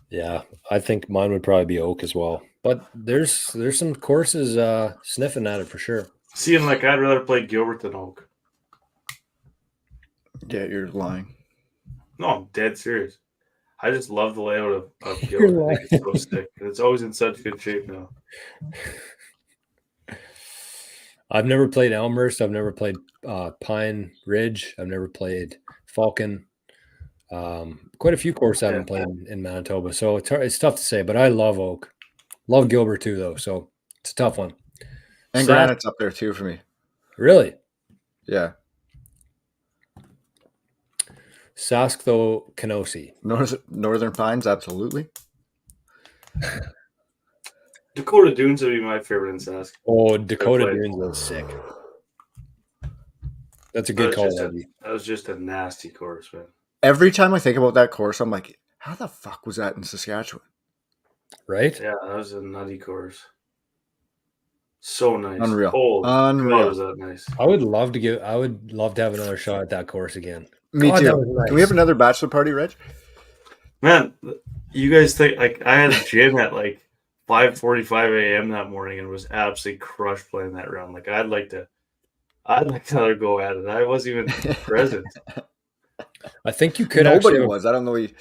Yeah, I think mine would probably be Oak as well. But there's some courses sniffing at it for sure. Seeing like I'd rather play Gilbert than Oak. Yeah, you're lying. No, I'm dead serious. I just love the layout of Gilbert. I think it's so sick. And it's always in such good shape now. I've never played Elmhurst. I've never played Pine Ridge. I've never played Falcon. Quite a few courses I haven't played in Manitoba. So it's tough to say, but I love Oak. Love Gilbert too, though. So it's a tough one. And Granite's up there too for me. Really? Yeah. Sask, though, Kenosi. Northern Pines, absolutely. Dakota Dunes would be my favorite in Sask. Oh, Dakota Dunes was sick. That's a good call, Eddie. That was just a nasty course, man. Every time I think about that course, I'm like, how the fuck was that in Saskatchewan? Right? Yeah, that was a nutty course. So nice. Unreal. Unreal. God, was that nice. I would love to have another shot at that course again. Me too. Nice. Can we have another bachelor party, Reg? Man, you guys think like I had a gym at like 5:45 a.m. that morning and was absolutely crushed playing that round. Like I'd like to another go at it. I wasn't even present. I think you could. Nobody was. I don't know. We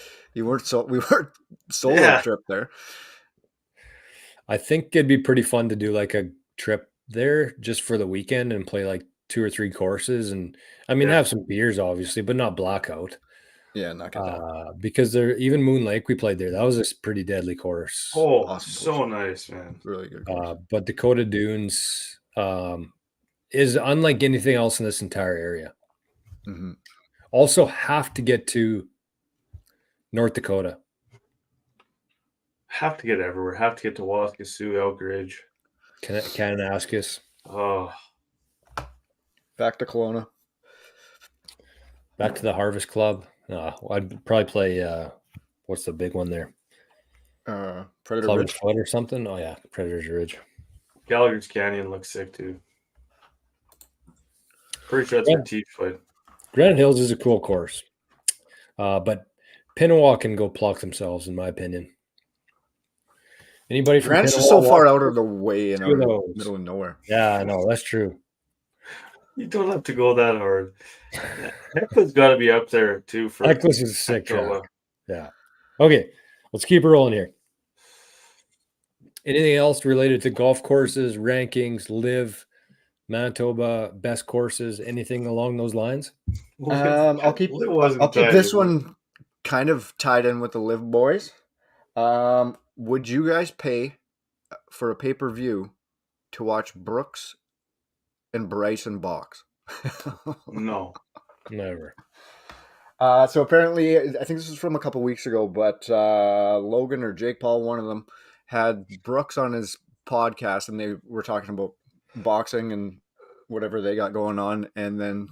weren't solo trip there. I think it'd be pretty fun to do like a trip there just for the weekend and play like 2 or 3 courses, and I mean, have some beers obviously, but not blackout. Yeah, not good. Because there, even Moon Lake, we played there. That was a pretty deadly course. Oh, Awesome so course. nice, man. Really good course. But Dakota Dunes is unlike anything else in this entire area. Mm-hmm. Also, have to get to North Dakota. Have to get everywhere. Have to get to Waskesiu, Elk Ridge. Kananaskis. Oh, Back to Kelowna. Back to the Harvest Club. I'd probably play. What's the big one there? Predator Club Ridge Foot or something. Oh yeah, Predator's Ridge. Gallagher's Canyon looks sick too. Pretty sure that's where Teach played. Granite Hills is a cool course, but Pinawa can go pluck themselves, in my opinion. Anybody from Granite's Pinawa is so far out of the way and out of the middle of nowhere. Yeah, I know, that's true. You don't have to go that hard. Hecla's got to be up there too. For Hecla's is a sick track. Yeah. Okay, let's keep it rolling here. Anything else related to golf courses, rankings, live, Manitoba, best courses, anything along those lines? I'll keep this one kind of tied in with the live boys. Would you guys pay for a pay-per-view to watch Brooks and Bryson box? No, never. So apparently, I think this was from a couple weeks ago, but Logan or Jake Paul, one of them, had Brooks on his podcast, and they were talking about boxing and whatever they got going on. And then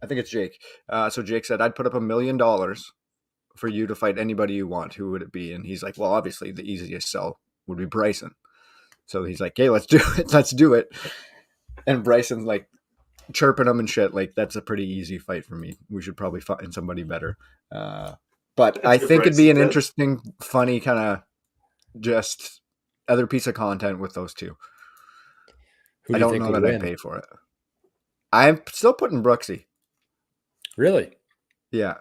I think it's Jake. So Jake said, "I'd put up $1 million for you to fight anybody you want. Who would it be?" And he's like, "Well, obviously the easiest sell would be Bryson." So he's like, "Hey, let's do it. Let's do it." And Bryson's like chirping him and shit. Like, that's a pretty easy fight for me. We should probably find somebody better. But I think it'd be an interesting, funny kind of just other piece of content with those two. I don't know that I'd pay for it. I'm still putting Brooksy. Really? Yeah.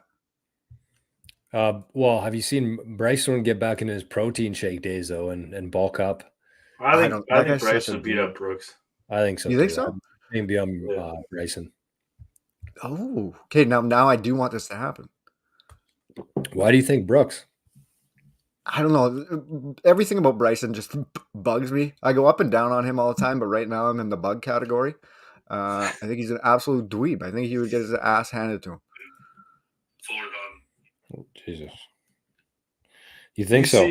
Well, have you seen Bryson get back into his protein shake days though, and bulk up? I think Bryson beat up Brooks. I think so. You think so? I think beyond Bryson. Oh, okay. Now I do want this to happen. Why do you think Brooks? I don't know. Everything about Bryson just bugs me. I go up and down on him all the time, but right now I'm in the bug category. I think he's an absolute dweeb. I think he would get his ass handed to him. Oh, Jesus. You think so?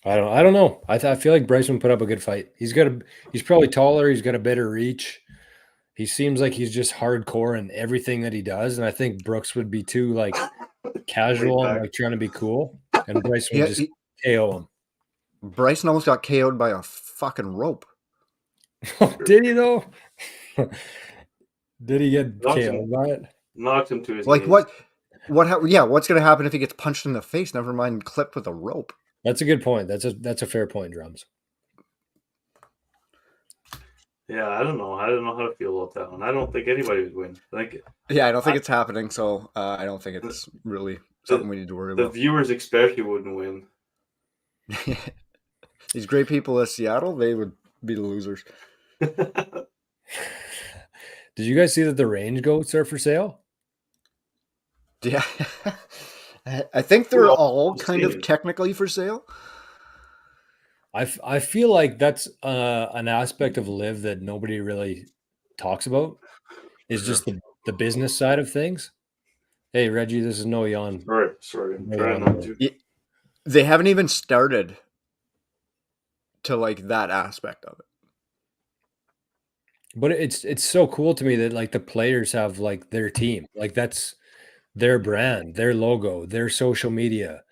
I don't know. I feel like Bryson put up a good fight. He's probably taller. He's got a better reach. He seems like he's just hardcore in everything that he does. And I think Brooks would be too like casual and like trying to be cool. And Bryson would just KO him. Bryson almost got KO'd by a fucking rope. Did he though? Did he get KO'd by it? Knocked him to his like knees. What's going to happen if he gets punched in the face? Never mind clipped with a rope. That's a good point. That's a fair point, Drums. Yeah, I don't know. I don't know how to feel about that one. I don't think anybody would win. I don't think it's happening, so I don't think it's really something we need to worry about. The viewers especially wouldn't win. These great people of Seattle, they would be the losers. Did you guys see that the range goats are for sale? Yeah. I think they're all kind of technically for sale. I feel like that's an aspect of live that nobody really talks about. Is just the business side of things. Hey, Reggie, this is no yawn. Sorry. I'm trying not to. They haven't even started to like that aspect of it. But it's so cool to me that like the players have like their team. Like that's their brand, their logo, their social media.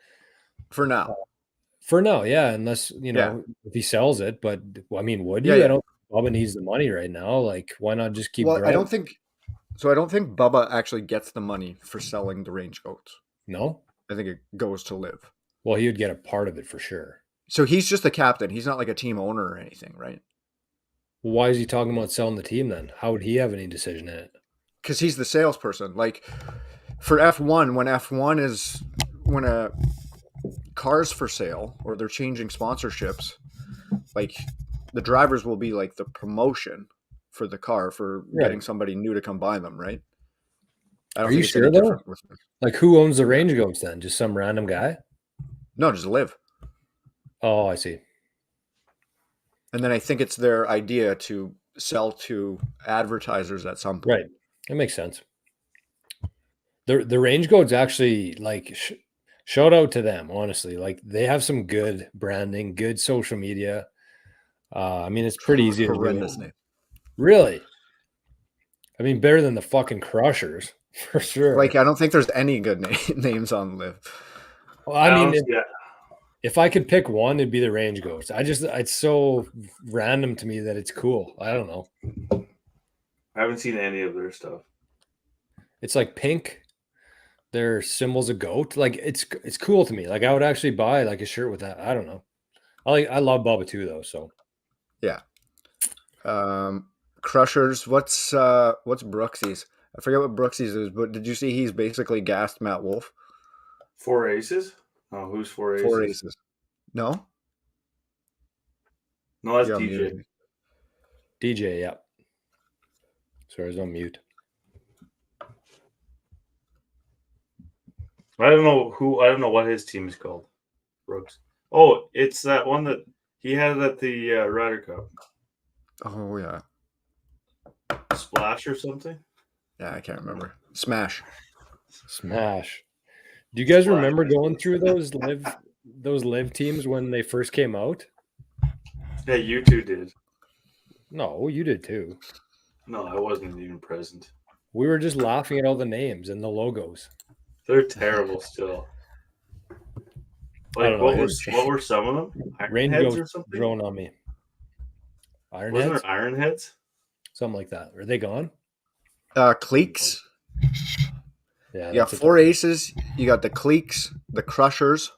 For now. Yeah. Unless, if he sells it. But I mean, would you? Yeah. I don't think Bubba needs the money right now. Like, why not just keep I don't think Bubba actually gets the money for selling the range goats. No? I think it goes to live. Well, he would get a part of it for sure. So he's just the captain. He's not like a team owner or anything, right? Why is he talking about selling the team then? How would he have any decision in it? Because he's the salesperson. Like for F1, when a car's for sale or they're changing sponsorships, like the drivers will be like the promotion for the car for Right. getting somebody new to come buy them, right? I don't Are think you it's sure any though? different with Like, who owns the range goats then? Just some random guy? no, just live. Oh, I see. And then I think it's their idea to sell to advertisers at some point. Right. That makes sense. The range goats actually, like, shout out to them, honestly. Like, they have some good branding, good social media. I mean, it's pretty easy to do. Horrendous name. Really? I mean, better than the fucking Crushers, for sure. Like, I don't think there's any good names on live. Well, I mean, Honestly, if I could pick one, it'd be the range goats. It's so random to me that it's cool. I don't know. I haven't seen any of their stuff. It's like pink. They're symbols of goat. Like, it's cool to me. Like, I would actually buy like a shirt with that. I don't know. I love Bubba too, though. So Yeah. Crushers. What's Brooksy's? I forget what Brooksy's is, but did you see he's basically gassed Matt Wolf? 4 Aces? Oh, who's 4 Aces? 4 aces. No? No, that's You're on DJ. mute. DJ, yeah. Sorry, I was on mute. I don't know what his team is called. Brooks. Oh, it's that one that he had at the Ryder Cup. Oh yeah. Splash or something? Yeah, I can't remember. Smash. Smash. Do you guys Splash. remember going through those live teams when they first came out? Yeah, you two did. No, you did too. No, I wasn't even present. We were just laughing at all the names and the logos. They're terrible still. I Like don't know. what were some of them? Range Ironheads goats or something? drone on me. Wasn't Ironheads? there Ironheads? Something like that. Are they gone? Cliques. Yeah. You got 4 aces. You got the cliques, the crushers,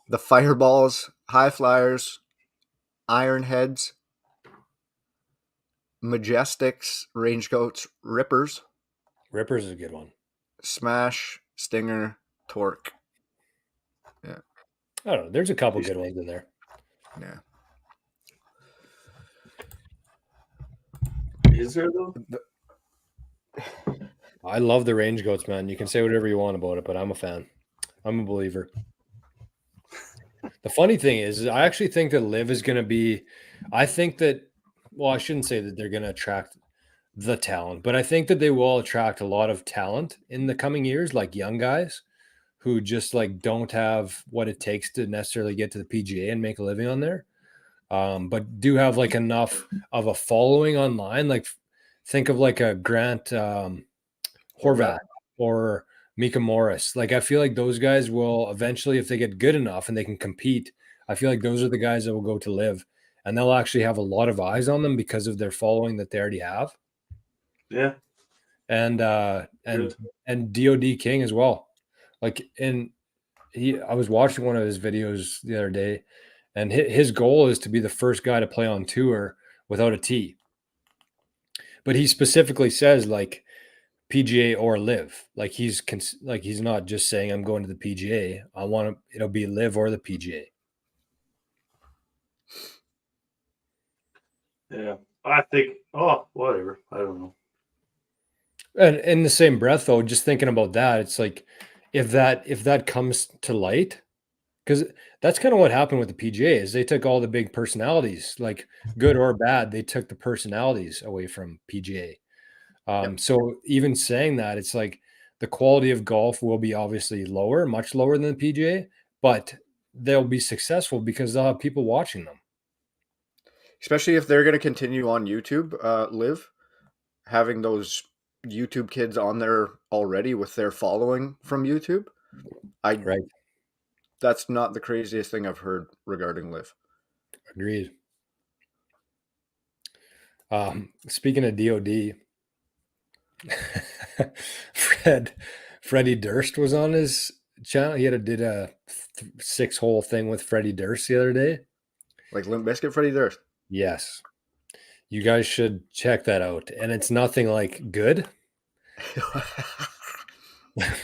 the fireballs, high flyers, ironheads, majestics, range goats, rippers, Rippers is a good one. smash, stinger, torque. I don't know. There's a couple good ones in there. Yeah. Is there though? I love the range goats, man. You can say whatever you want about it, but I'm a fan. I'm a believer. The funny thing is I actually think that Liv is going to be, I think that, well, I shouldn't say that they're going to attract the talent, but I think that they will attract a lot of talent in the coming years, like young guys who just like don't have what it takes to necessarily get to the PGA and make a living on there. But do have like enough of a following online. Like think of like a Grant Horvat or Mika Morris. Like I feel like those guys will eventually, if they get good enough and they can compete, I feel like those are the guys that will go to live, and they'll actually have a lot of eyes on them because of their following that they already have. Yeah. And DOD King as well. Like I was watching one of his videos the other day, and his goal is to be the first guy to play on tour without a tee. But he specifically says like PGA or live. Like he's not just saying I'm going to the PGA. I want to. It'll be live or the PGA. Yeah. I think. Oh, whatever. I don't know. And in the same breath, though, just thinking about that, it's like if that comes to light, because that's kind of what happened with the PGA is they took all the big personalities, like good or bad, they took the personalities away from PGA. So even saying that, it's like the quality of golf will be obviously lower, much lower than the PGA, but they'll be successful because they'll have people watching them. Especially if they're going to continue on YouTube, live, having those YouTube kids on there already with their following from YouTube. Right. That's not the craziest thing I've heard regarding live. Agreed. Speaking of DOD, Freddie Durst was on his channel. He did a 6-hole thing with Freddie Durst the other day. Like Limp Bizkit, Freddie Durst. Yes. You guys should check that out. And it's nothing like good.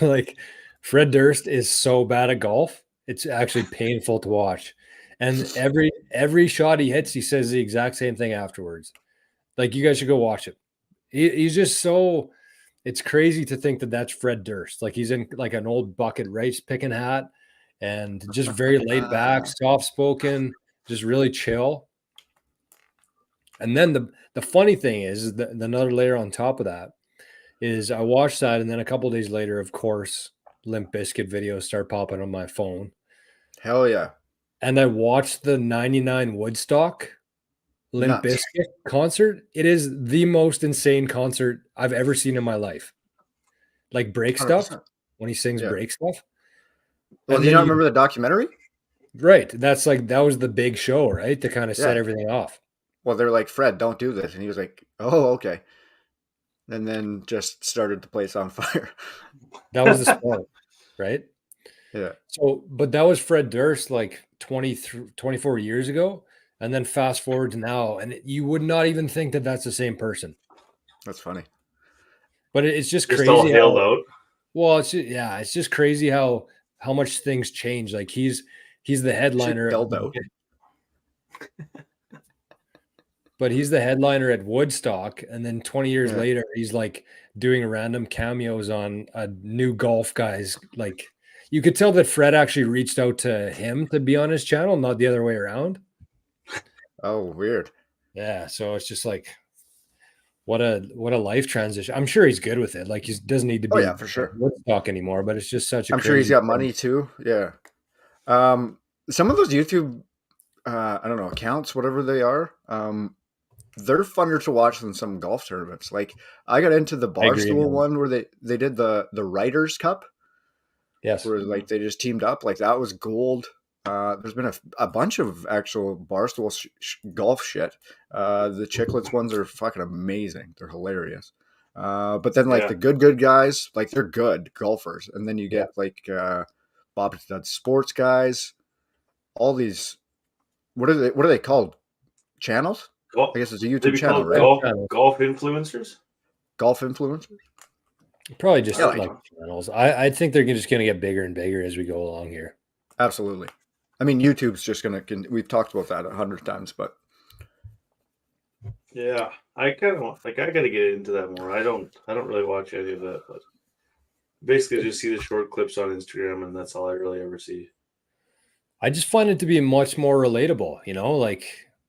Like Fred Durst is so bad at golf. It's actually painful to watch. And every shot he hits, he says the exact same thing afterwards. Like, you guys should go watch it. He's just so. It's crazy to think that that's Fred Durst. Like, he's in like an old bucket rice picking hat, and just very laid back, soft spoken, just really chill. And then the funny thing is that another layer on top of that is I watched that, and then a couple days later, of course, Limp Bizkit videos start popping on my phone. Hell yeah. And I watched the 99 Woodstock Limp Nuts. Bizkit concert. It is the most insane concert I've ever seen in my life. Like, break stuff, 100%. when he sings Yeah. break stuff. Well, And do you then not remember the documentary? Right. That's like, that was the big show, right? To kind of set Yeah. everything off. Well, they're like, Fred, don't do this. And he was like, oh, okay. And then just started the place on fire. That was the spark, right? Yeah. So, but that was Fred Durst like 24 years ago. And then fast forward to now, and you would not even think that that's the same person. That's funny. But it's just Just all crazy. hailed out. Well, it's just crazy how much things change. Like, he's the headliner. Held out. But he's the headliner at Woodstock, and then 20 years later, he's like doing random cameos on a new golf guys. Like, you could tell that Fred actually reached out to him to be on his channel, not the other way around. Oh, weird. Yeah, so it's just like, what a life transition. I'm sure he's good with it. Like, he doesn't need to be for sure. Woodstock anymore, but it's just such a I'm sure he's got thing. money too. Yeah. Some of those YouTube, I don't know, accounts, whatever they are, they're funner to watch than some golf tournaments. Like, I got into the Barstool one where they did the Writers Cup. Yes. Where like they just teamed up. Like, that was gold. There's been a bunch of actual Barstool golf shit. The Chicklets ones are fucking amazing. They're hilarious. But then like the good guys, like, they're good golfers. And then you get like Bob Stud Sports guys. All these, what are they called? Channels? I guess it's a YouTube channel, right? Golf influencers? Golf influencers? Probably just like channels. I think they're just going to get bigger and bigger as we go along here. Absolutely. I mean, YouTube's just going to, we've talked about that 100 times, but. Yeah, I kind of like, I got to get into that more. I don't really watch any of that, but basically just see the short clips on Instagram, and that's all I really ever see. I just find it to be much more relatable, like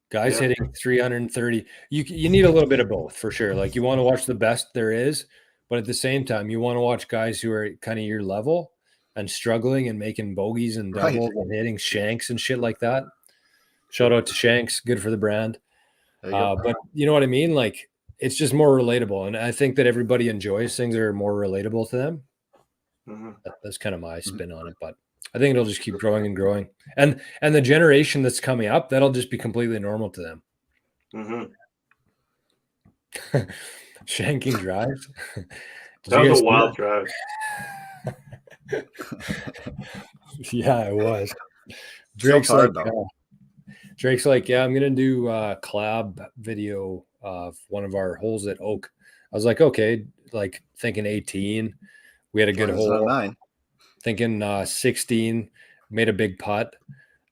guys hitting 330. You need a little bit of both for sure. Like, you want to watch the best there is, but at the same time, you want to watch guys who are kind of your level and struggling and making bogeys and doubles and hitting shanks and shit like that. Shout out to Shanks, good for the brand. But you know what I mean? Like, it's just more relatable, and I think that everybody enjoys things that are more relatable to them. Mm-hmm. That's kind of my spin on it, but I think it'll just keep growing and growing. And the generation that's coming up, that'll just be completely normal to them. Mm-hmm. Shanking drives. That was a wild drive. Yeah, it was. Drake's like, yeah, I'm gonna do a collab video of one of our holes at Oak. I was like, okay, like thinking 18. We had a good hole. Thinking 16, made a big putt.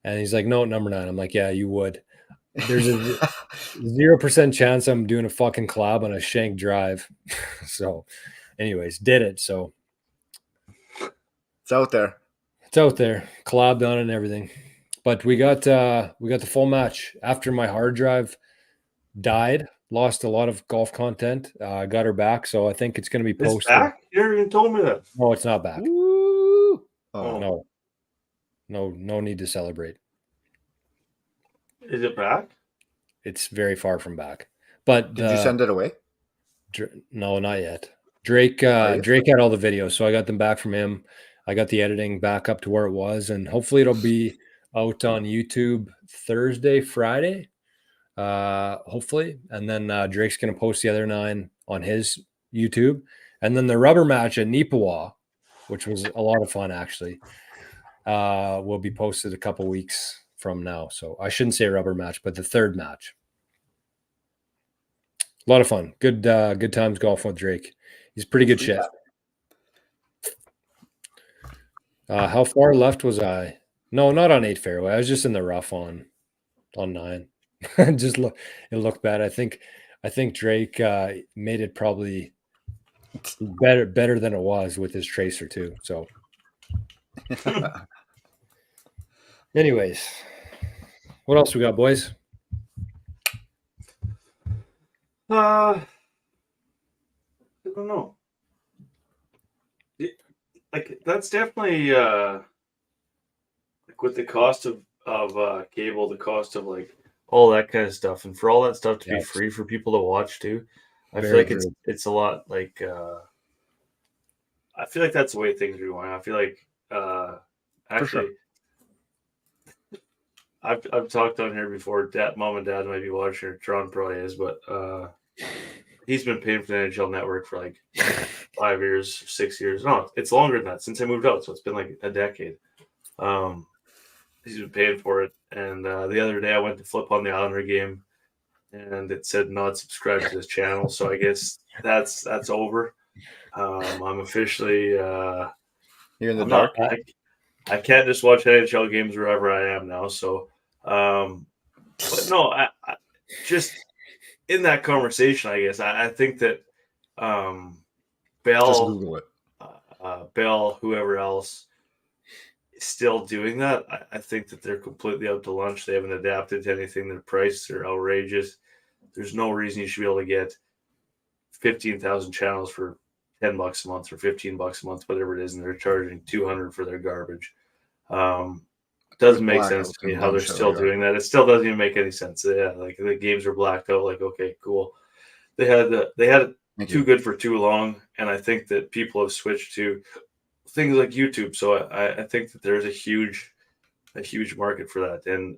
And he's like, no, number 9. I'm like, yeah, you would. There's a 0% chance I'm doing a fucking collab on a shank drive. So anyways, did it. So it's out there. It's out there. Collabed on it and everything. But we got the full match after my hard drive died. Lost a lot of golf content. Got her back, so I think it's going to be posted. It's back? You never even told me that. No, it's not back. Woo! Oh. No need to celebrate. Is it back? It's very far from back. But did you send it away? No, not yet. Drake had all the videos, so I got them back from him. I got the editing back up to where it was, and hopefully it'll be out on YouTube Thursday, Friday. Hopefully, and then Drake's gonna post the other 9 on his YouTube, and then the rubber match at Nipawa, which was a lot of fun actually, will be posted a couple weeks from now. So I shouldn't say rubber match, but the third match. A lot of fun, good times golfing with Drake. He's pretty good shit. How far left was I? No, not on 8 fairway. I was just in the rough on 9. It looked bad. I think I think Drake made it probably better than it was with his tracer too. So, anyways, what else we got, boys? I don't know. Like that's definitely like with the cost of cable, the cost of like all that kind of stuff, and for all that stuff to be Yes. free for people to watch too. I feel Very like it's a lot like I feel like that's the way things are going. I feel like actually I've talked on here before. Mom and dad might be watching, or Tron probably is, but he's been paying for the NHL Network for like 5 years, 6 years. No, it's longer than that since I moved out, so it's been like a decade. He's been paying for it, and the other day I went to flip on the Islander game, and it said not subscribed to this channel. So I guess that's over. I'm officially You're in the I'm dark. not. I can't just watch NHL games wherever I am now. So, but no, I just in that conversation, I guess I think that Just Bell, Google it. Bell, whoever else is still doing that, I think that they're completely out to lunch. They haven't adapted to anything. Their prices are outrageous. There's no reason you should be able to get 15,000 channels for $10 a month or $15 a month, whatever it is, and they're charging $200 for their garbage. Doesn't make sense to me how they're still doing that. It still doesn't even make any sense. Yeah, like the games were blacked out. Like, okay, cool. They had it too good for too long, and I think that people have switched to things like YouTube. So I think that there's a huge market for that, and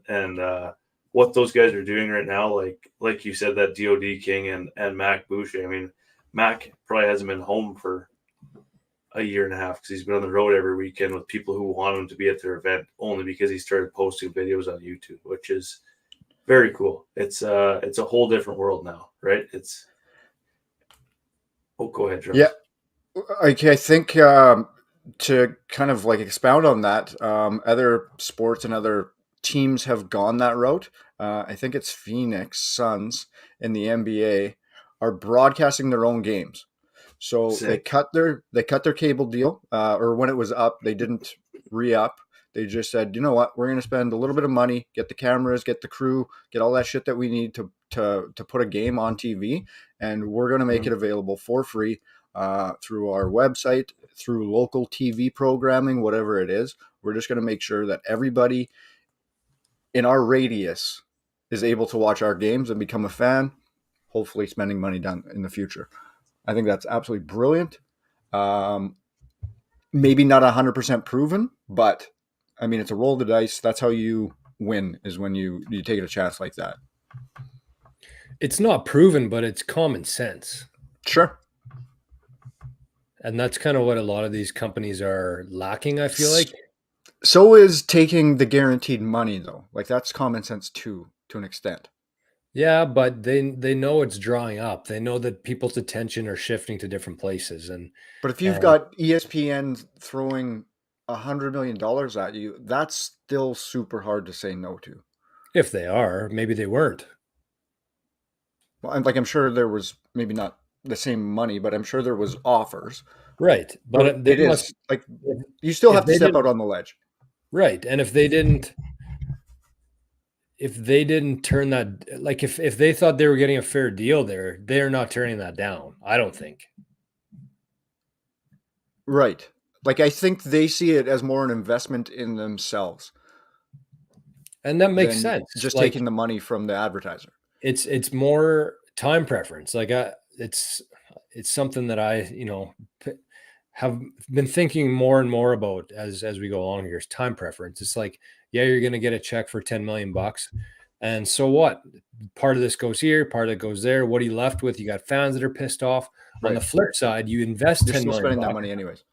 what those guys are doing right now, like you said, that DoD King and Mac Boucher. I mean, Mac probably hasn't been home for a year and a half because he's been on the road every weekend with people who want him to be at their event only because he started posting videos on YouTube, which is very cool. It's a whole different world now, right? Go ahead, Jones. Yeah. Okay, I think to kind of like expound on that, other sports and other teams have gone that route. I think it's Phoenix Suns in the NBA are broadcasting their own games. So Sick. they cut their cable deal, or when it was up, they didn't re-up. They just said, you know what, we're going to spend a little bit of money, get the cameras, get the crew, get all that shit that we need to put a game on TV, and we're going to make it available for free through our website, through local TV programming, whatever it is. We're just going to make sure that everybody in our radius is able to watch our games and become a fan, hopefully spending money down in the future. I think that's absolutely brilliant. Maybe not 100% proven, but I mean, it's a roll of the dice. That's how you win, is when you take a chance like that. It's not proven, but it's common sense. Sure. And that's kind of what a lot of these companies are lacking, I feel like. So is taking the guaranteed money, though. Like, that's common sense too, to an extent. Yeah, but they know it's drawing up. They know that people's attention are shifting to different places. But if you've got ESPN throwing $100 million at you, that's still super hard to say no to. If they are, maybe they weren't. Well, I'm sure there was maybe not the same money, but I'm sure there was offers. Right. But it is like you still have to step out on the ledge. Right. And if they didn't turn that, like if they thought they were getting a fair deal there, they're not turning that down. I don't think. Right. Like, I think they see it as more an investment in themselves. And that makes sense. Just like, taking the money from the advertiser. It's more time preference. Like it's something that I, have been thinking more and more about as we go along here, is time preference. It's like, yeah, you're going to get a check for $10 million. And so what? Part of this goes here, part of it goes there. What are you left with? You got fans that are pissed off. Right. On the flip side, you invest $10 million. Spending that money anyways.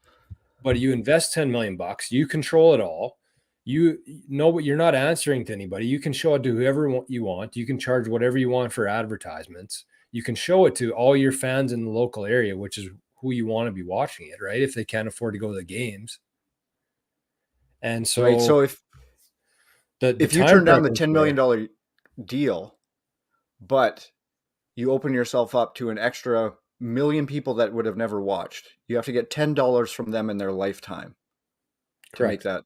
But you invest $10 million. You control it all. You know what? You're not answering to anybody. You can show it to whoever you want. You can charge whatever you want for advertisements. You can show it to all your fans in the local area, which is who you want to be watching it, right? If they can't afford to go to the games. And so, right. So if you turn down the $10 million deal, but you open yourself up to an extra million people that would have never watched. You have to get $10 from them in their lifetime to make that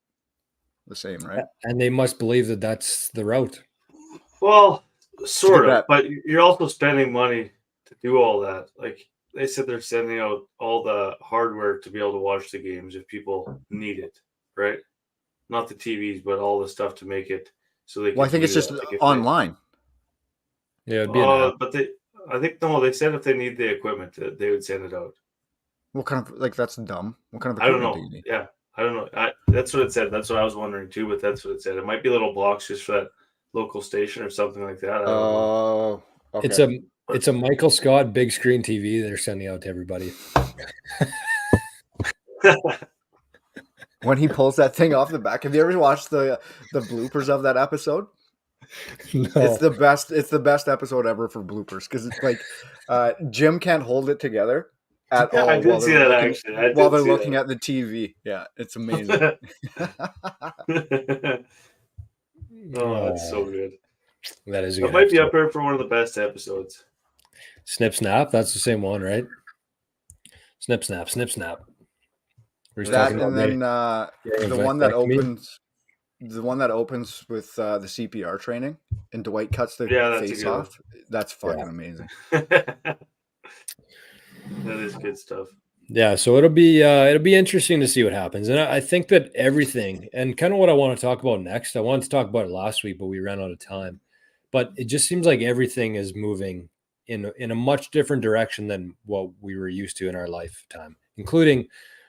the same, right? And they must believe that that's the route. Well, sort of, that. but you're also spending money to do all that. Like they said, they're sending out all the hardware to be able to watch the games if people need it, right? Not the TVs, but all the stuff to make it so they can. Well, I think it's just online. Yeah, it'd be an app. But I think no. They said if they need the equipment, they would send it out. What kind of that's dumb? What kind of I don't equipment know. do you need? Yeah, I don't know. That's what it said. That's what I was wondering too. But that's what it said. It might be little blocks just for that local station or something like that. I don't know. Okay. It's a Michael Scott big screen TV they're sending out to everybody. When he pulls that thing off the back, have you ever watched the bloopers of that episode? No. It's the best. It's the best episode ever for bloopers because it's like Jim can't hold it together at all. I did see that actually. While they're looking at the TV. Yeah, it's amazing. Oh, that's so good. That is. It might be up there for one of the best episodes. Snip Snap. That's the same one, right? Snip Snap. Snip Snap. That and then the one that opens. The one that opens with the CPR training and Dwight cuts the face off. That's fucking amazing. That is good stuff. Yeah, so it'll be interesting to see what happens. And I think that everything, and kind of what I want to talk about next, I wanted to talk about it last week, but we ran out of time. But it just seems like everything is moving in a much different direction than what we were used to in our lifetime, including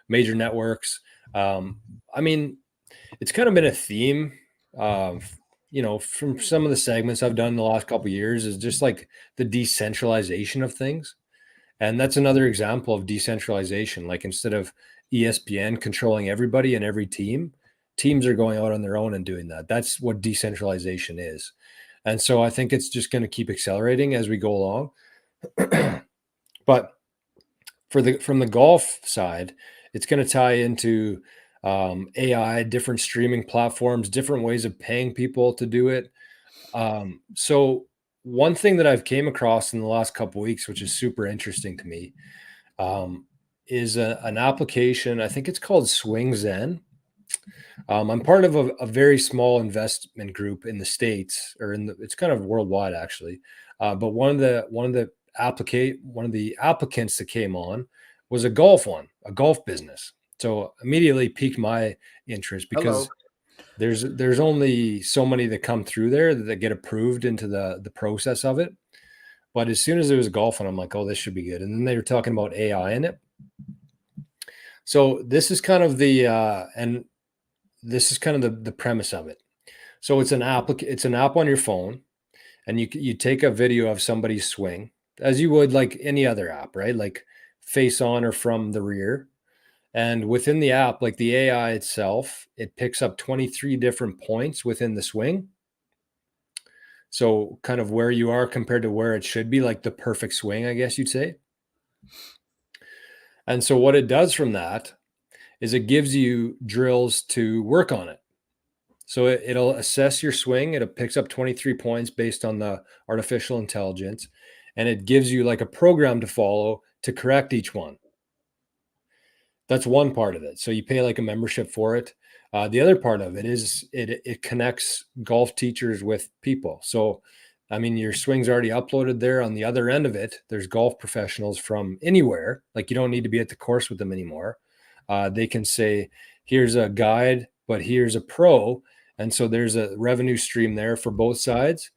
major networks. I mean, it's kind of been a theme of, from some of the segments I've done in the last couple of years is just like the decentralization of things. And that's another example of decentralization. Like instead of ESPN controlling everybody and every team, teams are going out on their own and doing that. That's what decentralization is. And so I think it's just going to keep accelerating as we go along. But from the golf side, it's going to tie into AI, different streaming platforms, different ways of paying people to do it. So one thing that I've came across in the last couple of weeks, which is super interesting to me, is an application. I think it's called Swing Zen. I'm part of a very small investment group in the States, or it's kind of worldwide actually. But one of the applicants that came on was a golf business. So immediately piqued my interest because there's only so many that come through there that get approved into the process of it. But as soon as it was golf, and I'm like, oh, this should be good. And then they were talking about AI in it. So this is kind of the premise of it. So it's an app on your phone, and you take a video of somebody's swing as you would like any other app, right? Like face on or from the rear. And within the app, like the AI itself, it picks up 23 different points within the swing. So kind of where you are compared to where it should be, like the perfect swing, I guess you'd say. And so what it does from that is it gives you drills to work on it. So it'll assess your swing. It picks up 23 points based on the artificial intelligence. And it gives you like a program to follow to correct each one. That's one part of it. So you pay like a membership for it. The other part of it is it connects golf teachers with people. So, I mean, your swing's already uploaded there. On the other end of it, there's golf professionals from anywhere. Like you don't need to be at the course with them anymore. They can say, here's a guide, but here's a pro. And so there's a revenue stream there for both sides.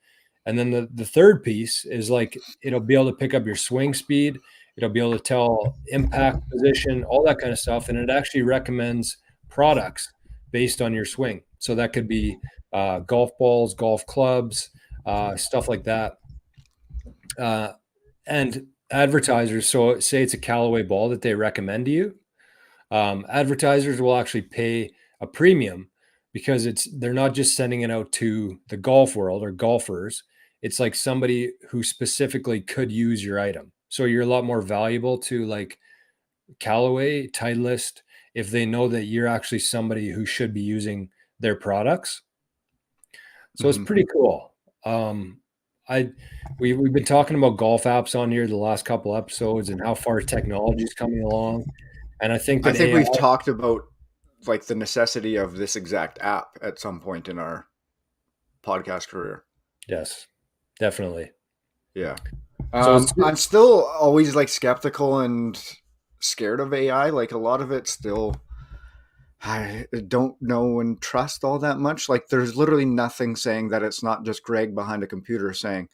And then the third piece is like, it'll be able to pick up your swing speed. It'll be able to tell impact position, all that kind of stuff. And it actually recommends products based on your swing. So that could be golf balls, golf clubs, stuff like that. And advertisers, so say it's a Callaway ball that they recommend to you. Advertisers will actually pay a premium because they're not just sending it out to the golf world or golfers. It's like somebody who specifically could use your item. So you're a lot more valuable to like Callaway, Titleist, if they know that you're actually somebody who should be using their products. So it's pretty cool. we've been talking about golf apps on here the last couple episodes and how far technology is coming along. And I think I that think AI, we've talked about like the necessity of this exact app at some point in our podcast career. yes, definitely. Yeah. So it's I'm still always like skeptical and scared of AI. Like a lot of it still, I don't know and trust all that much. Like there's literally nothing saying that it's not just Greg behind a computer saying,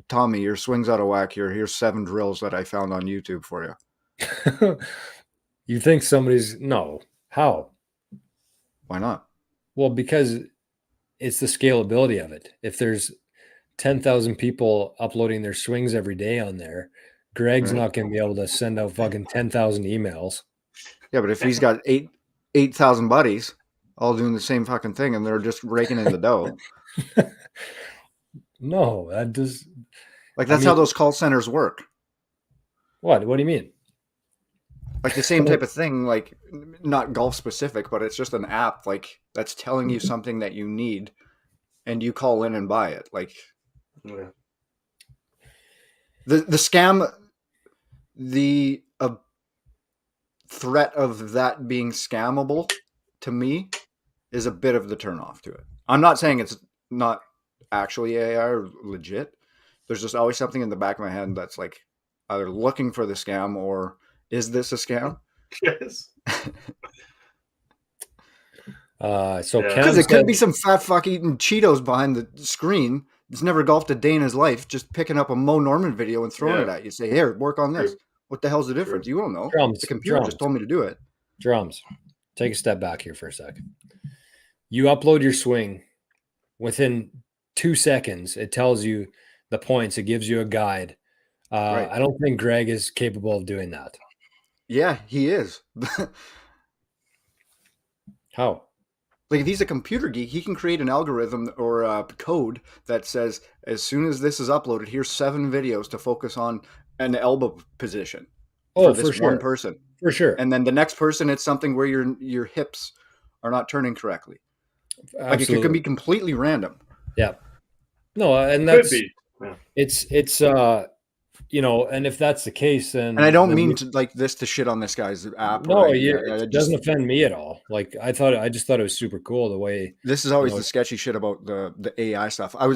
Tommy, your swing's out of whack here. Here's 7 drills that I found on YouTube for you. you think somebody's no. How? Why not? Well, because it's the scalability of it. If there's 10,000 people uploading their swings every day on there, Greg's Right. not going to be able to send out fucking 10,000 emails. Yeah, but if he's got 8,000 buddies all doing the same fucking thing and they're just raking in the dough, No, that does. like that's how those call centers work. What do you mean? Like the same type of thing, like not golf specific, but it's just an app like that's telling you something that you need and you call in and buy it. Like Yeah. the scam, the threat of that being scammable to me is a bit of the turnoff to it. I'm not saying it's not actually AI or legit. There's just always something in the back of my head that's like either looking for the scam or is this a scam? Yes. So Yeah. Because it could be some fat fuck eating Cheetos behind the screen. He's never golfed a day in his life, just picking up a Mo Norman video and throwing it at you. Say, here, work on this. True. What the hell's the difference? You don't know. Drums, The computer just told me to do it. Drums. Take a step back here for a second. You upload your swing. Within 2 seconds, it tells you the points. It gives you a guide. Right. I don't think Greg is capable of doing that. Yeah, he is. How? Like if he's a computer geek, he can create an algorithm or a code that says, as soon as this is uploaded, here's 7 videos to focus on an elbow position for this one person. For sure. And then the next person, it's something where your hips are not turning correctly. Like it can be completely random. Yeah. No, and that's Could be. Yeah. it's and if that's the case, then And I don't mean to like this to shit on this guy's app. No, it doesn't offend me at all. Like I just thought it was super cool the way. This is always the sketchy shit about the AI stuff. I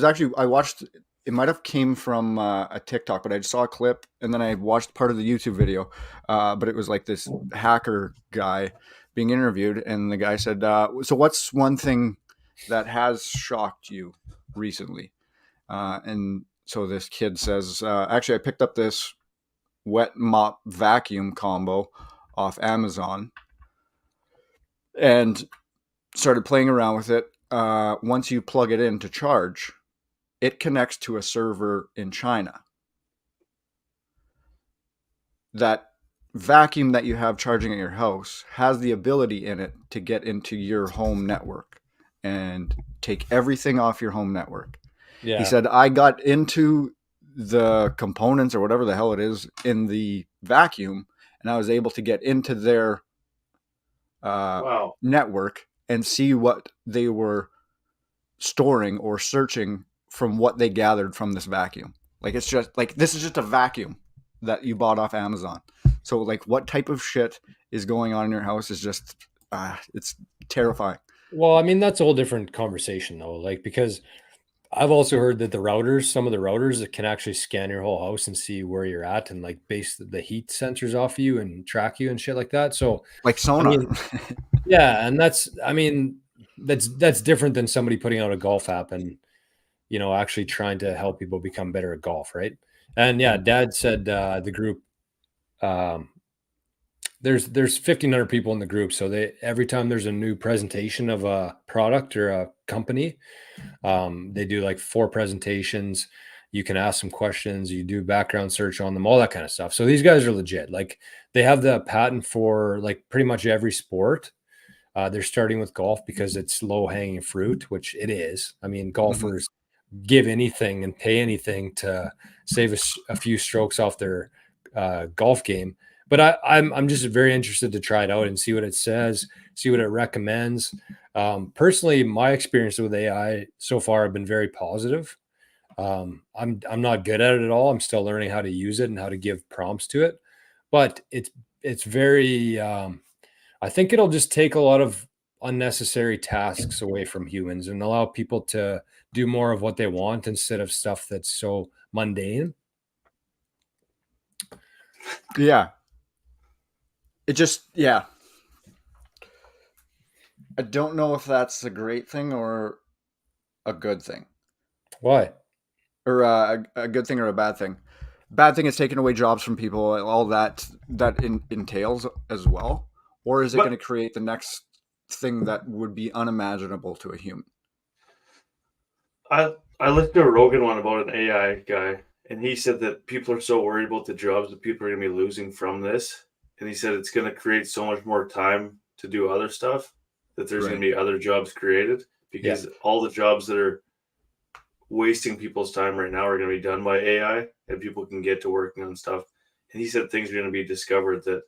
watched. It might have came from a TikTok, but I just saw a clip and then I watched part of the YouTube video. But it was like this hacker guy being interviewed, and the guy said, "So what's one thing that has shocked you recently?" And so this kid says, "Actually, I picked up this wet mop vacuum combo off Amazon and started playing around with it. Once you plug it in to charge, it connects to a server in China. That vacuum that you have charging at your house has the ability in it to get into your home network and take everything off your home network." Yeah. He said, I got into the components or whatever the hell it is in the vacuum, and I was able to get into their network and see what they were storing or searching from what they gathered from this vacuum. Like it's just like this is just a vacuum that you bought off Amazon. So like what type of shit is going on in your house is just it's terrifying. Well, I mean that's a whole different conversation though, like because I've also heard that some of the routers that can actually scan your whole house and see where you're at and like base the heat sensors off you and track you and shit like that. So like sonar. I mean, yeah, and that's different than somebody putting out a golf app and actually trying to help people become better at golf, right? And yeah, Dad said the group there's 1,500 people in the group, so every time there's a new presentation of a product or a company, they do like 4 presentations. You can ask them questions, you do background search on them, all that kind of stuff. So these guys are legit. Like they have the patent for like pretty much every sport. They're starting with golf because it's low hanging fruit, which it is. I mean, golfers give anything and pay anything to save a few strokes off their golf game. But I'm just very interested to try it out and see what it says, see what it recommends. Personally, my experience with AI so far have been very positive. I'm not good at it at all. I'm still learning how to use it and how to give prompts to it, but it's very. I think it'll just take a lot of unnecessary tasks away from humans and allow people to do more of what they want instead of stuff that's so mundane. Yeah. It just, yeah. I don't know if that's a great thing or a good thing, Why? or a good thing or a bad thing. Bad thing is taking away jobs from people, all that entails as well. Or is it going to But create the next thing that would be unimaginable to a human? I listened to a Rogan one about an AI guy, and he said that people are so worried about the jobs that people are going to be losing from this, and he said it's going to create so much more time to do other stuff that there's going Right. to be other jobs created Yeah. because all the jobs that are wasting people's time right now are going to be done by AI, and people can get to working on stuff. And he said things are going to be discovered that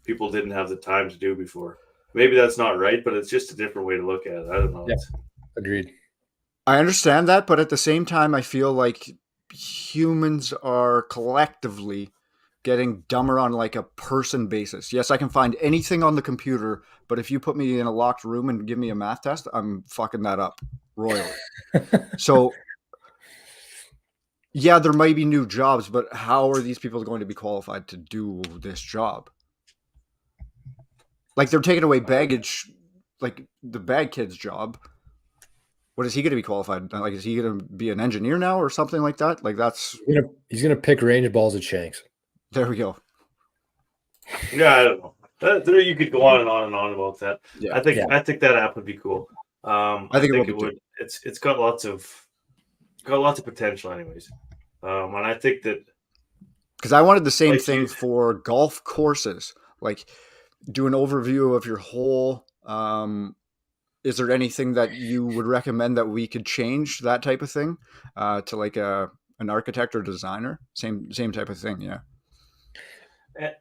people didn't have the time to do before. Maybe that's not right, but it's just a different way to look at it. I don't know. Yeah. Agreed. I understand that, but at the same time, I feel like humans are collectively getting dumber on like a person basis. Yes, I can find anything on the computer, but if you put me in a locked room and give me a math test, I'm fucking that up royally. So, yeah, there might be new jobs, but how are these people going to be qualified to do this job? Like they're taking away baggage, like the bag kid's job. What is he going to be qualified? Like, is he going to be an engineer now or something like that? Like, that's He's gonna pick range balls at Shanks. there we go. Yeah, I don't know. There you could go on and on and on about that. Yeah, I think that app would be cool. I think it will be too. It's got lots of potential, anyways. And I think that Because I wanted the same like thing you, for golf courses. Like, do an overview of your hole. Is there anything that you would recommend that we could change? That type of thing to like an architect or designer. Same type of thing. Yeah.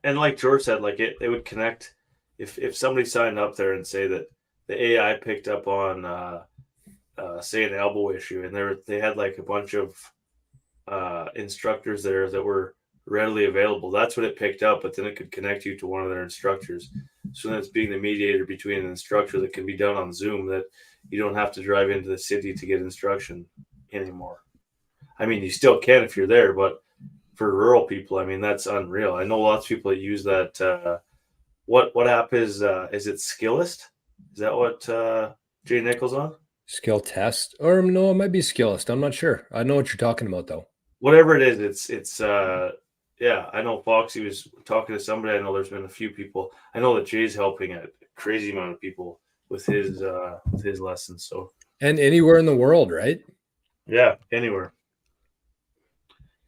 and like George said, like it would connect if somebody signed up there and say that the AI picked up on say an elbow issue, and they had like a bunch of instructors there that were readily available. That's what it picked up, but then it could connect you to one of their instructors. So then it's being the mediator between an instructor that can be done on Zoom, that you don't have to drive into the city to get instruction anymore. I mean, you still can if you're there, but for rural people, I mean, that's unreal. I know lots of people that use that. What app is it Skillist? Is that what Jay Nichols on? Skill test, or no, it might be Skillist. I'm not sure. I know what you're talking about though. Whatever it is, it's yeah. I know Foxy was talking to somebody. I know there's been a few people. I know that Jay's helping a crazy amount of people with his lessons. So And anywhere in the world, right? yeah, anywhere.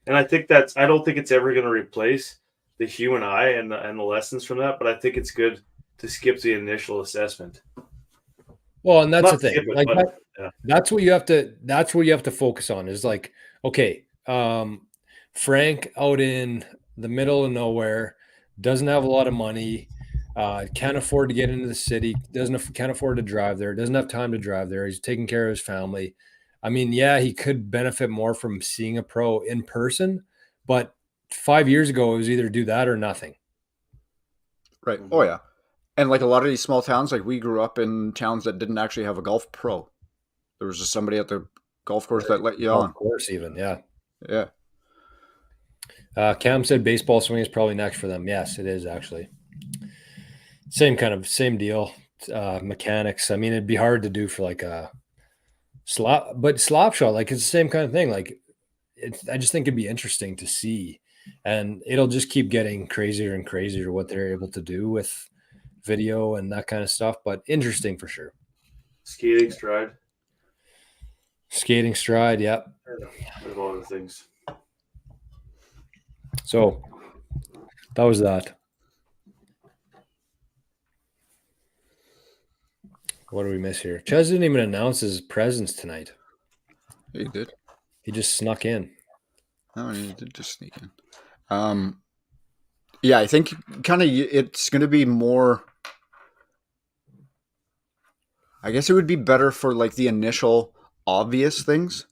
And I don't think it's ever going to replace the human eye and the lessons from that, but I think it's good to skip the initial assessment. Well, and that's Not the thing. skip it, Like but yeah. that's what you have to focus on is like, okay, Frank out in the middle of nowhere doesn't have a lot of money, can't afford to get into the city, can't afford to drive there, doesn't have time to drive there. He's taking care of his family. I mean, yeah, he could benefit more from seeing a pro in person, but 5 years ago it was either do that or nothing. Right. Oh yeah. And like a lot of these small towns, like we grew up in towns that didn't actually have a golf pro. There was just somebody at the golf course that let you on. Of course, even yeah. Yeah. Cam said baseball swing is probably next for them. Yes, it is actually. Same deal. Mechanics. I mean, it'd be hard to do for like a slap shot. Like it's the same kind of thing. Like I just think it'd be interesting to see, and it'll just keep getting crazier and crazier what they're able to do with video and that kind of stuff. But interesting for sure. Skating stride. Skating stride. Yep. There's a lot of things. So that was that. What do we miss here? Ches didn't even announce his presence tonight. He did. He just snuck in. Oh, he did just sneak in. Yeah, I think kind of it's going to be more. I guess it would be better for like the initial obvious things.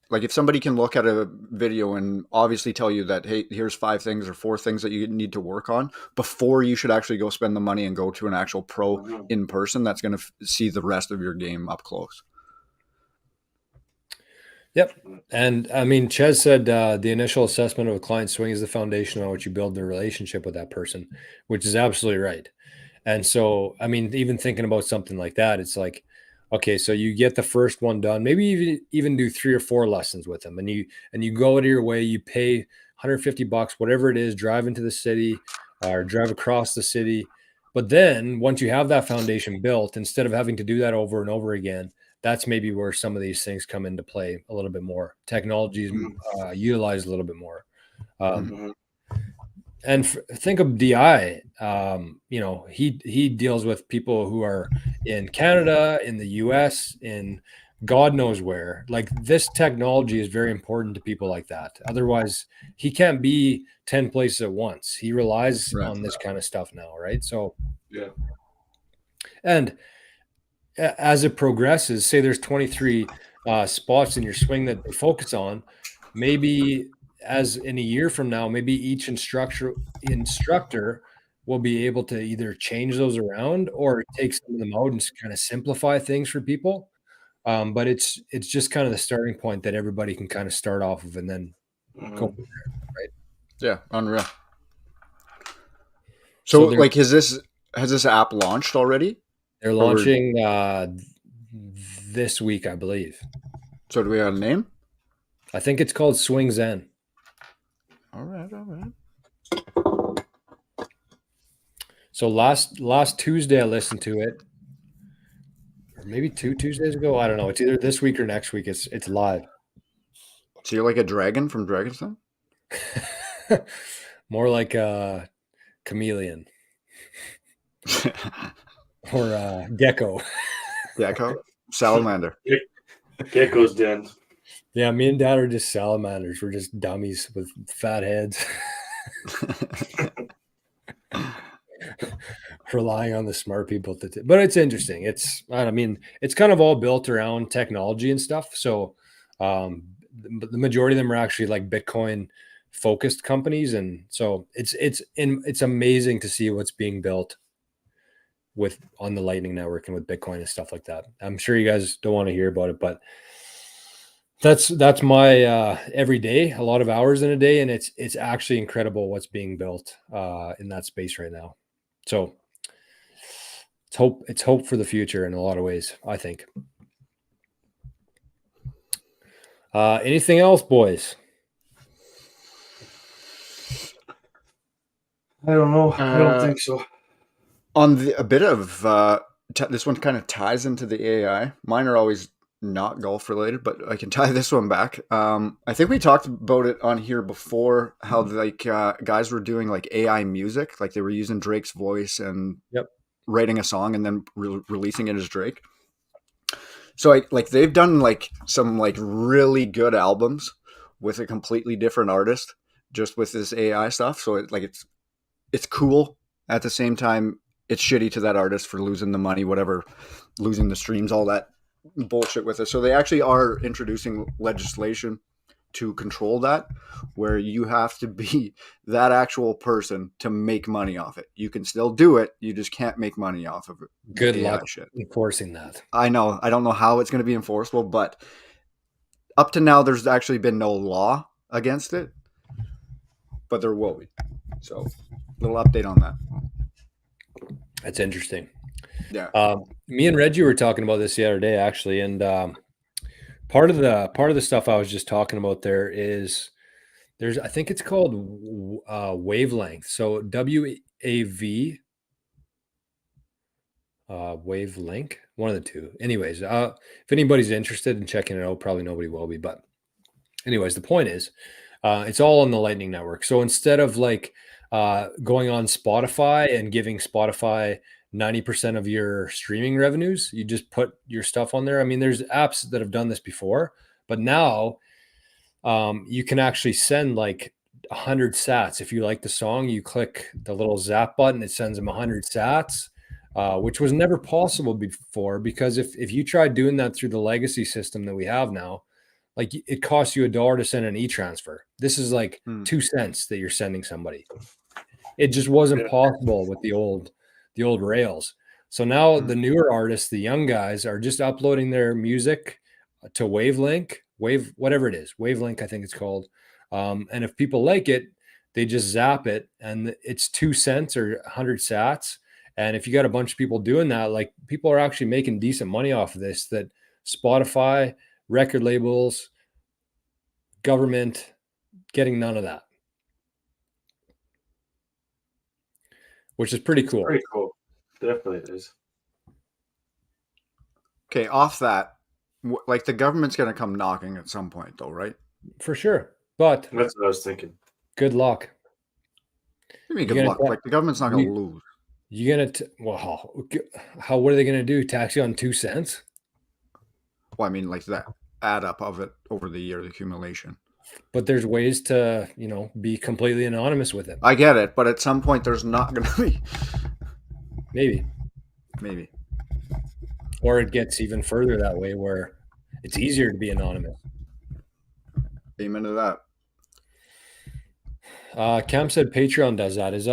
Like if somebody can look at a video and obviously tell you that, hey, here's 5 things or 4 things that you need to work on before you should actually go spend the money and go to an actual pro in person that's going to see the rest of your game up close. Yep. And I mean, Ches said the initial assessment of a client's swing is the foundation on which you build the relationship with that person, which is absolutely right. And so, I mean, even thinking about something like that, it's like, okay, so you get the first one done, maybe even do 3 or 4 lessons with them, and you go out of your way, you pay $150, whatever it is, drive into the city or drive across the city. But then once you have that foundation built, instead of having to do that over and over again, that's maybe where some of these things come into play a little bit more. Technology is utilized a little bit more. And think of DI. You know, he deals with people who are in Canada, in the US, in God knows where. Like this technology is very important to people like that. Otherwise, he can't be 10 places at once. He relies on this kind of stuff now, right? So, yeah. And as it progresses, say there's 23 spots in your swing that they focus on, maybe as in a year from now, maybe each instructor will be able to either change those around or take some of them out and kind of simplify things for people. But it's just kind of the starting point that everybody can kind of start off of and then go from there, right? Yeah, unreal. So like, has this app launched already? They're launching this week, I believe. So do we have a name? I think it's called Swing Zen. All right. So last Tuesday I listened to it, or maybe 2 Tuesdays ago. I don't know. It's either this week or next week. It's live. So you're like a dragon from Dragonstone? More like a chameleon or a gecko. Gecko? Salamander. Gecko's den. Yeah, me and Dad are just salamanders. We're just dummies with fat heads. Relying on the smart people but it's interesting. I mean, it's kind of all built around technology and stuff. So the majority of them are actually like Bitcoin focused companies. And so it's amazing to see what's being built on the Lightning Network and with Bitcoin and stuff like that. I'm sure you guys don't want to hear about it, but that's my every day, a lot of hours in a day. And it's actually incredible what's being built in that space right now. So it's hope for the future in a lot of ways, I think. Anything else, boys? I don't know. I don't think so. On a bit of this one kind of ties into the AI. Mine are always not golf related, but I can tie this one back. I think we talked about it on here before, how like guys were doing like AI music, like they were using Drake's voice and writing a song and then releasing it as Drake. So like they've done like some like really good albums with a completely different artist just with this AI stuff. So it's cool. At the same time, it's shitty to that artist for losing the money, whatever, losing the streams, all that bullshit with it. So they actually are introducing legislation to control that, where you have to be that actual person to make money off it. You can still do it, you just can't make money off of it. Good luck enforcing that. I know. I don't know how it's going to be enforceable, but up to now, there's actually been no law against it, but there will be. So, little update on that. That's interesting. Yeah. Me and Reggie were talking about this the other day, actually, and part of the stuff I was just talking about there's I think it's called wavelength. So WAV wavelength, one of the two. Anyways, if anybody's interested in checking it out, probably nobody will be. But anyways, the point is, it's all on the Lightning Network. So instead of like going on Spotify and giving Spotify 90% of your streaming revenues, you just put your stuff on there. I mean, there's apps that have done this before, but now you can actually send like 100 sats. If you like the song, you click the little zap button, it sends them 100 sats, which was never possible before, because if you tried doing that through the legacy system that we have now, like it costs you $1 to send an e-transfer. This is like Hmm. 2 cents that you're sending somebody. It just wasn't possible with the old rails. So now the newer artists, the young guys, are just uploading their music to whatever it is, Wavelink, I think it's called. And if people like it, they just zap it, and it's 2 cents or 100 sats. And if you got a bunch of people doing that, like people are actually making decent money off of this. That Spotify, record labels, government, getting none of that, which is pretty cool. Pretty cool. Definitely it is. Okay, off that, like the government's going to come knocking at some point, though, right? For sure. But That's what I was thinking. good luck. You mean good luck? Like the government's not going to lose. You're going to, well, what are they going to do? Tax you on 2 cents? Well, I mean, like that add up of it over the year, the accumulation. But there's ways to, be completely anonymous with it. I get it, but at some point there's not going to be. Maybe. Or it gets even further that way where it's easier to be anonymous. Amen to that. Cam said Patreon does that. Is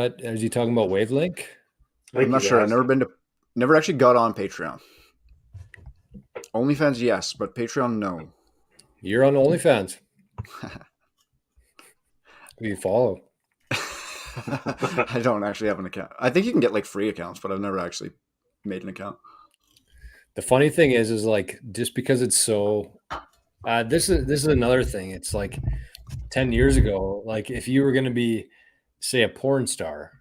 he talking about Wavelink? I'm not sure. I've never actually got on Patreon. OnlyFans, yes, but Patreon, no. You're on OnlyFans. Who you follow? I don't actually have an account. I think you can get like free accounts, but I've never actually made an account. The funny thing is like just because it's so this is another thing. It's like 10 years ago, like if you were going to be, say, a porn star,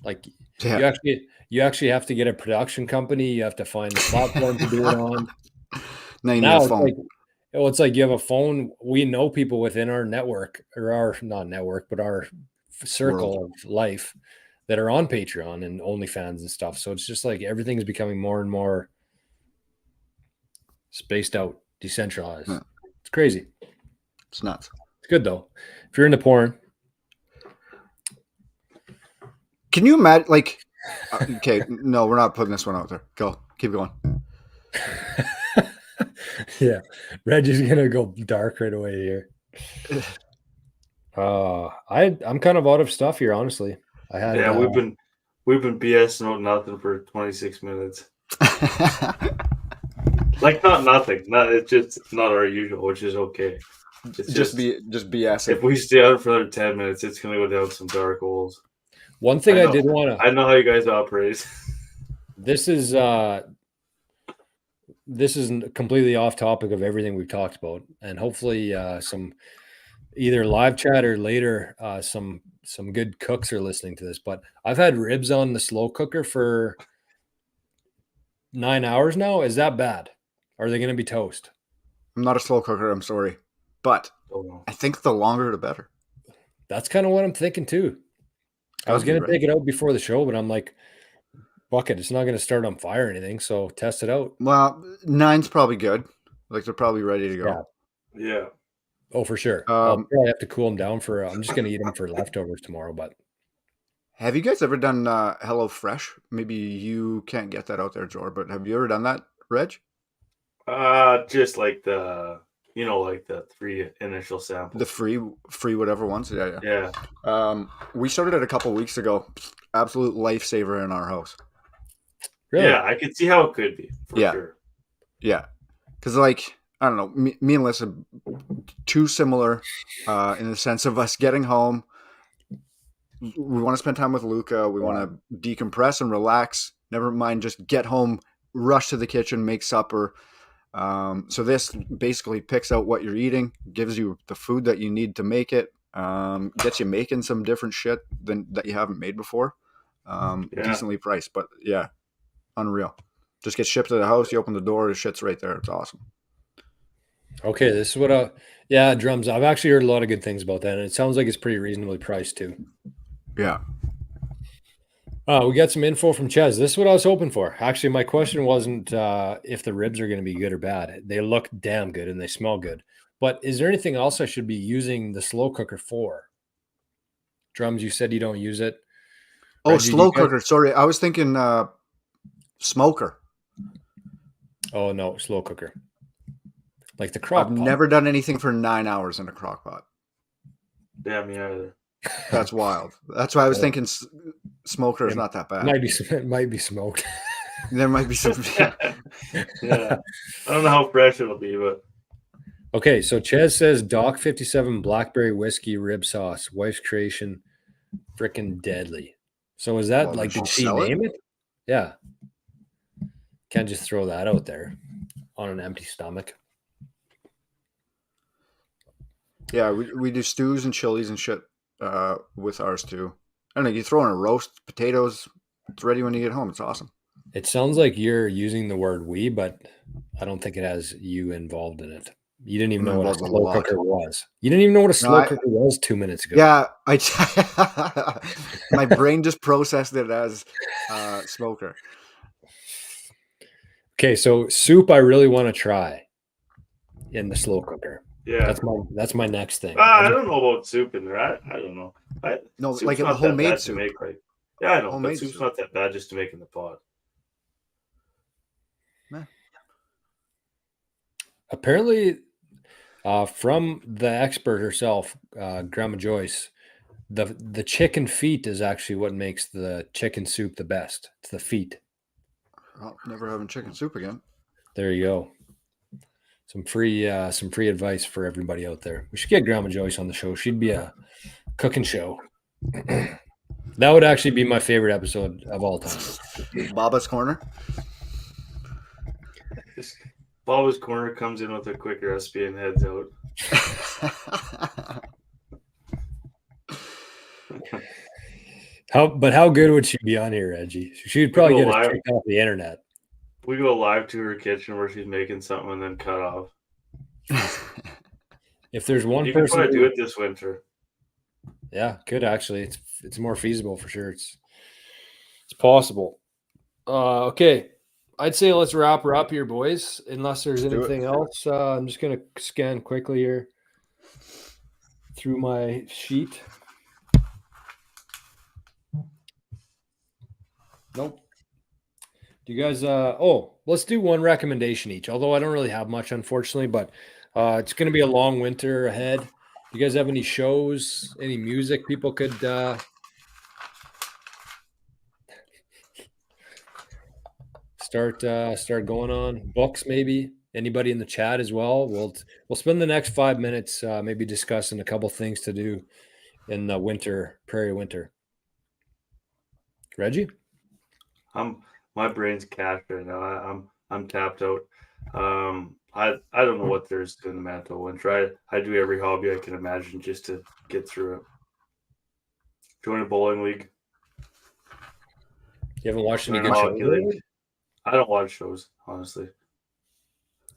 like you actually have to get a production company. You have to find the platform to do it on. Now you need a phone. It's like you have a phone. We know people within our network, or our not network, but our circle of life that are on Patreon and OnlyFans and stuff. So it's just like everything is becoming more and more spaced out, decentralized. Yeah. It's crazy. It's nuts. It's good though. If you're into porn. Can you imagine, like, okay, no, we're not putting this one out there. Go. Keep going. Yeah. Reggie's going to go dark right away here. I'm kind of out of stuff here, honestly. We've been BSing out nothing for 26 minutes. Like not nothing. It's just not our usual, which is okay. It's just BS. If we stay out for another 10 minutes, it's gonna go down some dark holes. One thing I did want to. I know how you guys operate. This is completely off topic of everything we've talked about, and hopefully some either live chat or later some good cooks are listening to this. But I've had ribs on the slow cooker for 9 hours now. Is that bad? Are they going to be toast? I'm not a slow cooker. I'm sorry, but I think the longer the better. That's kind of what I'm thinking too. I was going to take it out before the show, but I'm like, bucket, it's not going to start on fire or anything, so test it out. Well, 9's probably good. Like they're probably ready to go. Yeah. Oh, for sure. I'll probably have to cool them down for. I'm just going to eat them for leftovers tomorrow. But have you guys ever done Hello Fresh? Maybe you can't get that out there, Jor, but have you ever done that, Reg? Just like the 3 initial samples. The free whatever ones. Yeah. We started it a couple weeks ago. Absolute lifesaver in our house. Really? Yeah, I can see how it could be. For sure. Yeah. Because, like, I don't know, me and Lisa, too similar in the sense of us getting home. We want to spend time with Luca. We want to decompress and relax. Never mind, just get home, rush to the kitchen, make supper. So this basically picks out what you're eating, gives you the food that you need to make it, gets you making some different shit that you haven't made before. Decently priced, but yeah, unreal. Just gets shipped to the house. You open the door, the shit's right there. It's awesome. Okay, this is what drums. I've actually heard a lot of good things about that, and it sounds like it's pretty reasonably priced too. Yeah. We got some info from Ches. This is what I was hoping for. Actually, my question wasn't if the ribs are going to be good or bad. They look damn good and they smell good. But is there anything else I should be using the slow cooker for? Drums, you said you don't use it. Oh, Reggie, slow cooker. Sorry, I was thinking smoker. Oh, no, slow cooker. like the crock I've pot. never done anything for 9 hours in a crock pot. Yeah, me either. That's wild. That's why I was thinking smoker is not that bad. It might be smoked. There might be some. Yeah. I don't know how fresh it'll be, but Okay, so Ches says Doc 57 blackberry whiskey rib sauce, wife's creation, freaking deadly. So is that Well, like, they did should she sell it? name it? Yeah. Can't just throw that out there on an empty stomach. Yeah, we do stews and chilies and shit with ours too. I don't know. You throw in a roast, potatoes. It's ready when you get home. It's awesome. It sounds like you're using the word we, but I don't think it has you involved in it. You didn't even know what a Involved a slow lot. cooker was. You didn't even know what a slow cooker was 2 minutes ago. Yeah, my brain just processed it as smoker. Okay, so soup I really want to try in the slow cooker. yeah. That's my next thing. I don't know about soup in there. I don't know. No, soup's like a not that homemade bad soup. to make. Like, yeah, I know, Homemade but soup's soup. not that bad just to make in the pot. Apparently, from the expert herself, Grandma Joyce, the chicken feet is actually what makes the chicken soup the best. It's the feet. Well, never having chicken soup again. There you go. Some free advice for everybody out there. We should get Grandma Joyce on the show. She'd be a cooking show. That would actually be my favorite episode of all time. Baba's Corner. Baba's Corner comes in with a quick recipe and heads out. How good would she be on here, Reggie? She'd probably get us kicked off the internet. We go live to her kitchen where she's making something and then cut off. If there's one you person, can probably do it this winter. Yeah, could actually. It's more feasible for sure. It's possible. Okay, I'd say let's wrap her up here, boys. Unless there's anything else, I'm just gonna scan quickly here through my sheet. Nope. Do you guys? Let's do one recommendation each. Although I don't really have much, unfortunately, but it's going to be a long winter ahead. Do you guys have any shows, any music people could start going on? Books, maybe. Anybody in the chat as well? We'll spend the next 5 minutes maybe discussing a couple things to do in the winter, prairie winter. Reggie? My brain's cashed right now. I'm tapped out. I don't know what there is to in the Manitoba winter. I do every hobby I can imagine just to get through it. Join a bowling league. You haven't watched any Join good a shows? hockey league. I don't watch shows, honestly.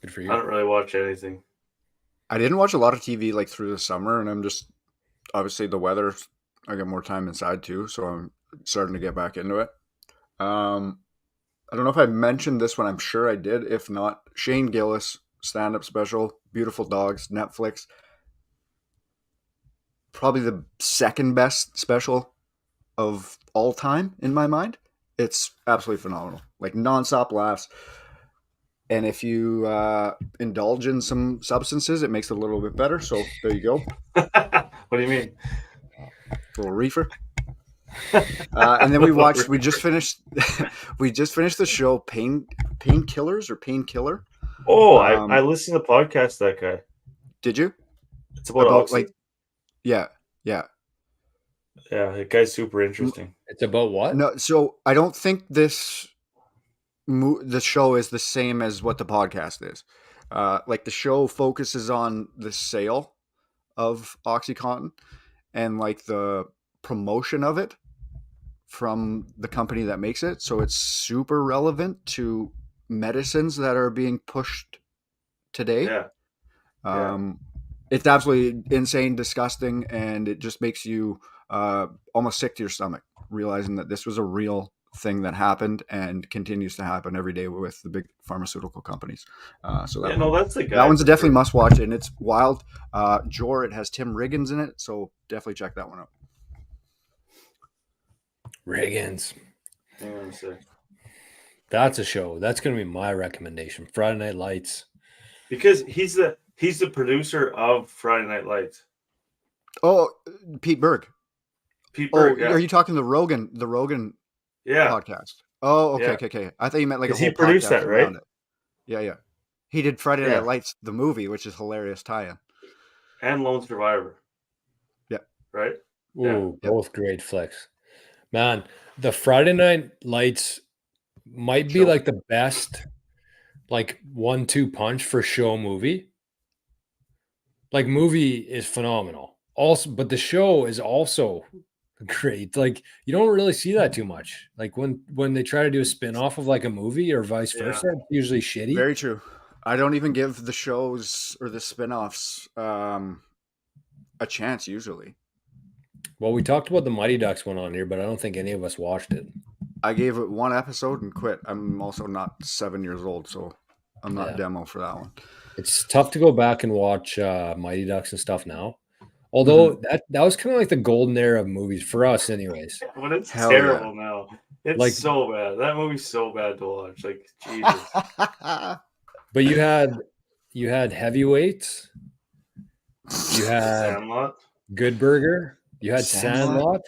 Good for you. I don't really watch anything. I didn't watch a lot of TV like through the summer, and I'm just obviously the weather. I got more time inside too, so I'm starting to get back into it. I don't know if I mentioned this one. I'm sure I did. If not, Shane Gillis stand-up special, Beautiful Dogs, Netflix. Probably the second best special of all time in my mind. It's absolutely phenomenal. Like nonstop laughs. And if you indulge in some substances, it makes it a little bit better. So there you go. What do you mean? A little reefer. And then we just finished the show Painkillers or Painkiller. Oh, I listened to the podcast that guy. Did you? It's about like yeah. Yeah, the guy's super interesting. It's about what? No, so I don't think the show is the same as what the podcast is. Like the show focuses on the sale of OxyContin and like the promotion of it from the company that makes it. So it's super relevant to medicines that are being pushed today. Yeah. It's absolutely insane, disgusting, and it just makes you almost sick to your stomach, realizing that this was a real thing that happened and continues to happen every day with the big pharmaceutical companies. That's the guy. That one's a definitely must watch, and it's wild. It has Tim Riggins in it, so definitely check that one out. Riggins. Hang on a sec. That's a show. That's going to be my recommendation. Friday Night Lights. Because he's the producer of Friday Night Lights. Oh, Pete Berg. Pete Oh, Berg, yeah. are you talking the Rogan Yeah. podcast? Oh, okay, Yeah. okay. I thought you meant like a 'Cause whole he produced podcast that, right? around it. Yeah. He did Friday Yeah. Night Lights, the movie, which is hilarious tie-in. And Lone Survivor. Yeah. Right? Ooh, both great flicks. Man, the Friday Night Lights might be Show. like the best, like 1-2 punch for show movie. Like movie is phenomenal. Also, but the show is also great. Like you don't really see that too much. Like when they try to do a spin-off of like a movie or vice versa, it's usually shitty. Very true. I don't even give the shows or the spin-offs a chance usually. Well, we talked about the Mighty Ducks one on here, but I don't think any of us watched it. I gave it one episode and quit. I'm also not 7 years old, so I'm not demo for that one. It's tough to go back and watch Mighty Ducks and stuff now. Although that was kind of like the golden era of movies for us, anyways. But it's terrible now. It's like, so bad. That movie's so bad to watch. Like Jesus. But you had Heavyweights. You had Sandlot. Good Burger. You had Sandlot.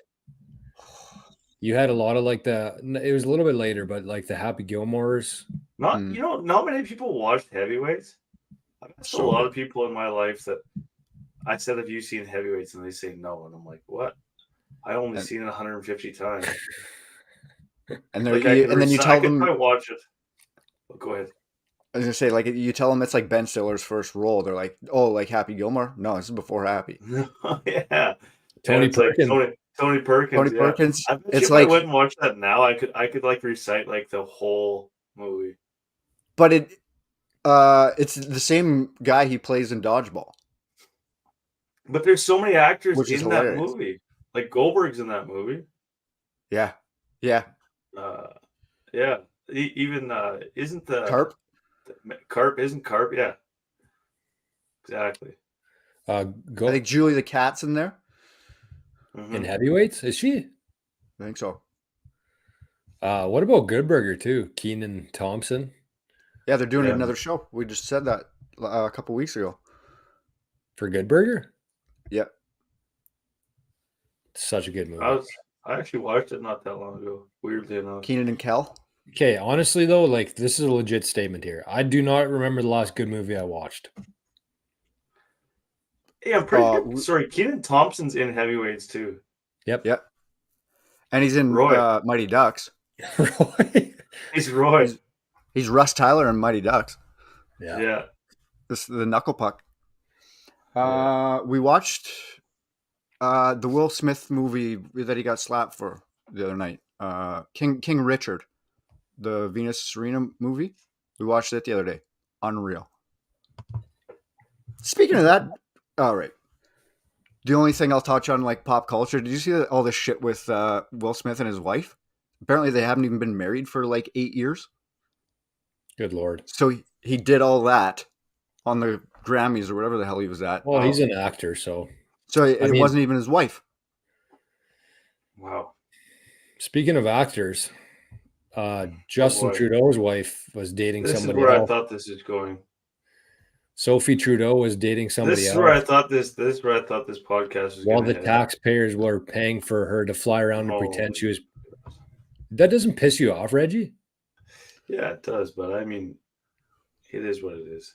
You had a lot of like it was a little bit later, but like the Happy Gilmores. Not many people watched Heavyweights. I've asked a lot of people in my life that I said, have you seen Heavyweights? And they say no. And I'm like, what? I only seen it 150 times. And then you tell them I watch it. Well, go ahead. I was gonna say, like, you tell them it's like Ben Stiller's first role. They're like, oh, like Happy Gilmore? No, this is before Happy. Yeah. Tony Perkins. Like Tony Perkins. Tony Perkins. I bet if I went and watch that now, I could like recite like the whole movie. But it's the same guy he plays in Dodgeball. But there's so many actors in that movie. Like Goldberg's in that movie. Yeah. Yeah. Even isn't the Carp? Isn't Carp? Yeah. Exactly. I think Julie the Cat's in there. In Heavyweights, is she? I think so. What about Good Burger too? Kenan Thompson. Yeah, they're doing another show. We just said that a couple weeks ago. For Good Burger? Yeah. Such a good movie. I actually watched it not that long ago, weirdly enough. Kenan and Kel. Okay, honestly though, like this is a legit statement here. I do not remember the last good movie I watched. Hey, I'm pretty good. Sorry, Kenan Thompson's in Heavyweights too. Yep. And he's in Mighty Ducks. Roy. He's Roy. He's Russ Tyler in Mighty Ducks. Yeah. This the Knuckle Puck. We watched the Will Smith movie that he got slapped for the other night. King Richard, the Venus Serena movie. We watched it the other day. Unreal. Speaking of that, all right. The only thing I'll touch on, like pop culture, did you see all this shit with Will Smith and his wife? Apparently they haven't even been married for like 8 years. Good Lord. So he did all that on the Grammys or whatever the hell he was at. Well, he's an actor, so it wasn't even his wife. Wow. Speaking of actors, Justin Trudeau's wife was dating somebody else. This is where I thought this is going. Sophie Trudeau was dating somebody else. This is where I thought this podcast was while the taxpayers were paying for her to fly around and pretend she was. That doesn't piss you off, Reggie? Yeah, it does, but I mean, it is what it is.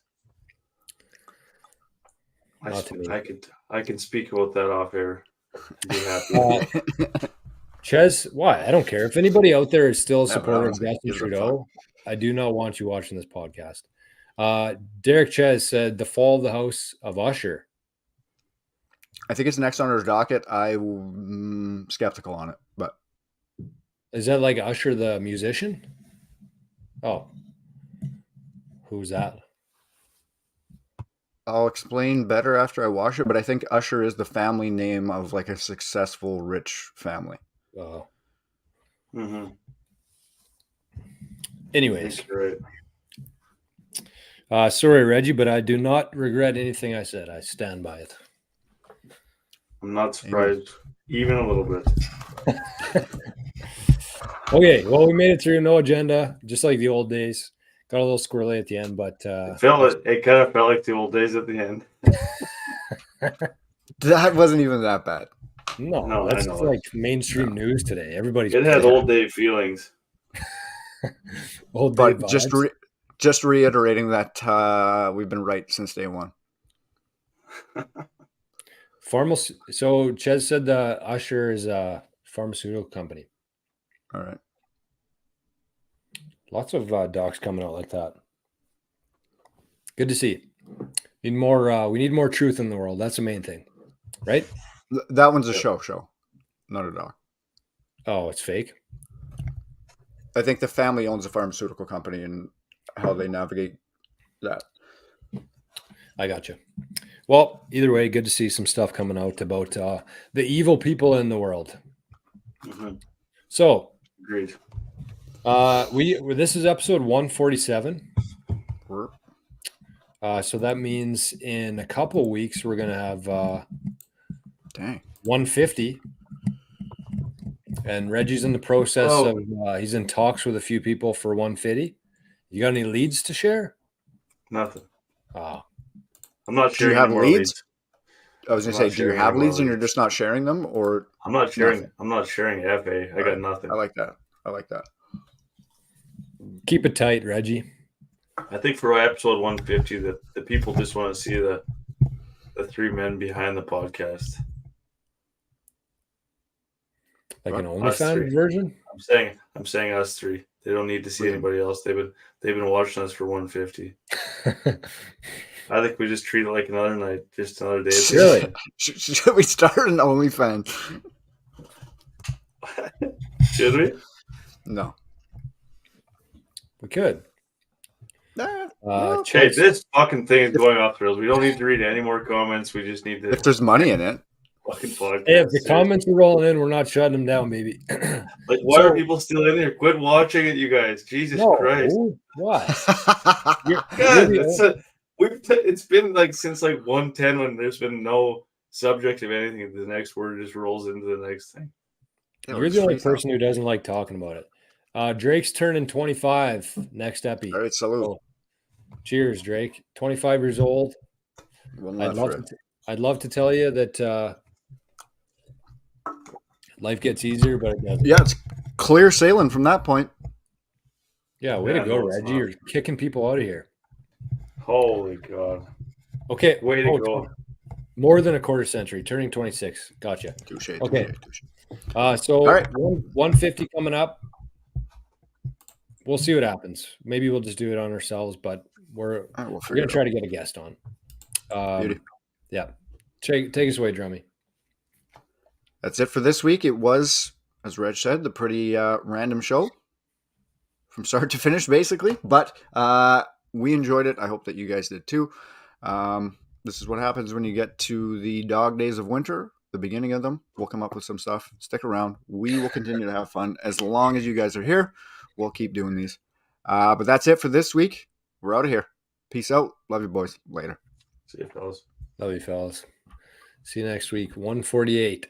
I can speak about that off air. Be happy. Ches, why? I don't care. If anybody out there is still a supporter of Justin Trudeau, I do not want you watching this podcast. Derek Ches said the fall of the House of Usher. I think it's next on our docket. I'm skeptical on it, but is that like Usher the musician? Oh, who's that? I'll explain better after I watch it, but I think Usher is the family name of like a successful rich family. Oh. Mm-hmm. Anyways. Right. Sorry, Reggie, but I do not regret anything I said. I stand by it. I'm not surprised, even a little bit. Okay, well, we made it through. No agenda, just like the old days. Got a little squirrely at the end, but It kind of felt like the old days at the end. That wasn't even that bad. no, that's like mainstream news today. Everybody's It had old day feelings. old day But vibes. just reiterating that we've been right since day one. So Ches said the Usher is a pharmaceutical company. All right. Lots of docs coming out like that. Good to see. Need more. We need more truth in the world. That's the main thing, right? That one's a show, not a doc. Oh, it's fake. I think the family owns a pharmaceutical company and how they navigate that. I got you. Well, either way, good to see some stuff coming out about the evil people in the world. Mm-hmm. So, agreed. This is episode 147. So that means in a couple weeks we're gonna have 150. And Reggie's in the process of he's in talks with a few people for 150. You got any leads to share? Nothing. Oh. Do I'm not sharing you have any more leads? I was gonna say, do you have leads and you're just not sharing them, or I'm not sharing nothing? I'm not sharing FA. I got nothing. I like that. Keep it tight, Reggie. I think for episode 150 that the people just want to see the three men behind the podcast. Like an OnlyFans version? I'm saying us three. They don't need to see anybody else. They've been watching us for 150. I think we just treat it like another night, just another day. Really? Should we start an OnlyFans? Should we? No. We could. Hey, this fucking thing is going off the rails. We don't need to read any more comments. We just need to. If there's money in it. Fucking podcast. Hey, if the comments are rolling in, we're not shutting them down, baby. Like, why are people still in there? Quit watching it, you guys. Jesus Christ. Why? It's been like since like 110 when there's been no subject of anything. The next word just rolls into the next thing. You're the only person who doesn't like talking about it. Drake's turning 25 next epi. All right, salute. So, cheers, Drake. 25 years old. I'd love to tell you that life gets easier, but it doesn't. Yeah, it's clear sailing from that point. Yeah, way to go, Reggie. You're kicking people out of here. Holy God. Okay. Way to go. More than a quarter century. Turning 26. Gotcha. Touche. Okay. So all right. 150 coming up. We'll see what happens. Maybe we'll just do it on ourselves, but we're going to try to get a guest on. Yeah. Take us away, Drummy. That's it for this week. It was, as Reg said, the pretty random show from start to finish, basically. But we enjoyed it. I hope that you guys did too. This is what happens when you get to the dog days of winter, the beginning of them. We'll come up with some stuff. Stick around. We will continue to have fun. As long as you guys are here, we'll keep doing these. But that's it for this week. We're out of here. Peace out. Love you, boys. Later. See you, fellas. Love you, fellas. See you next week. 148.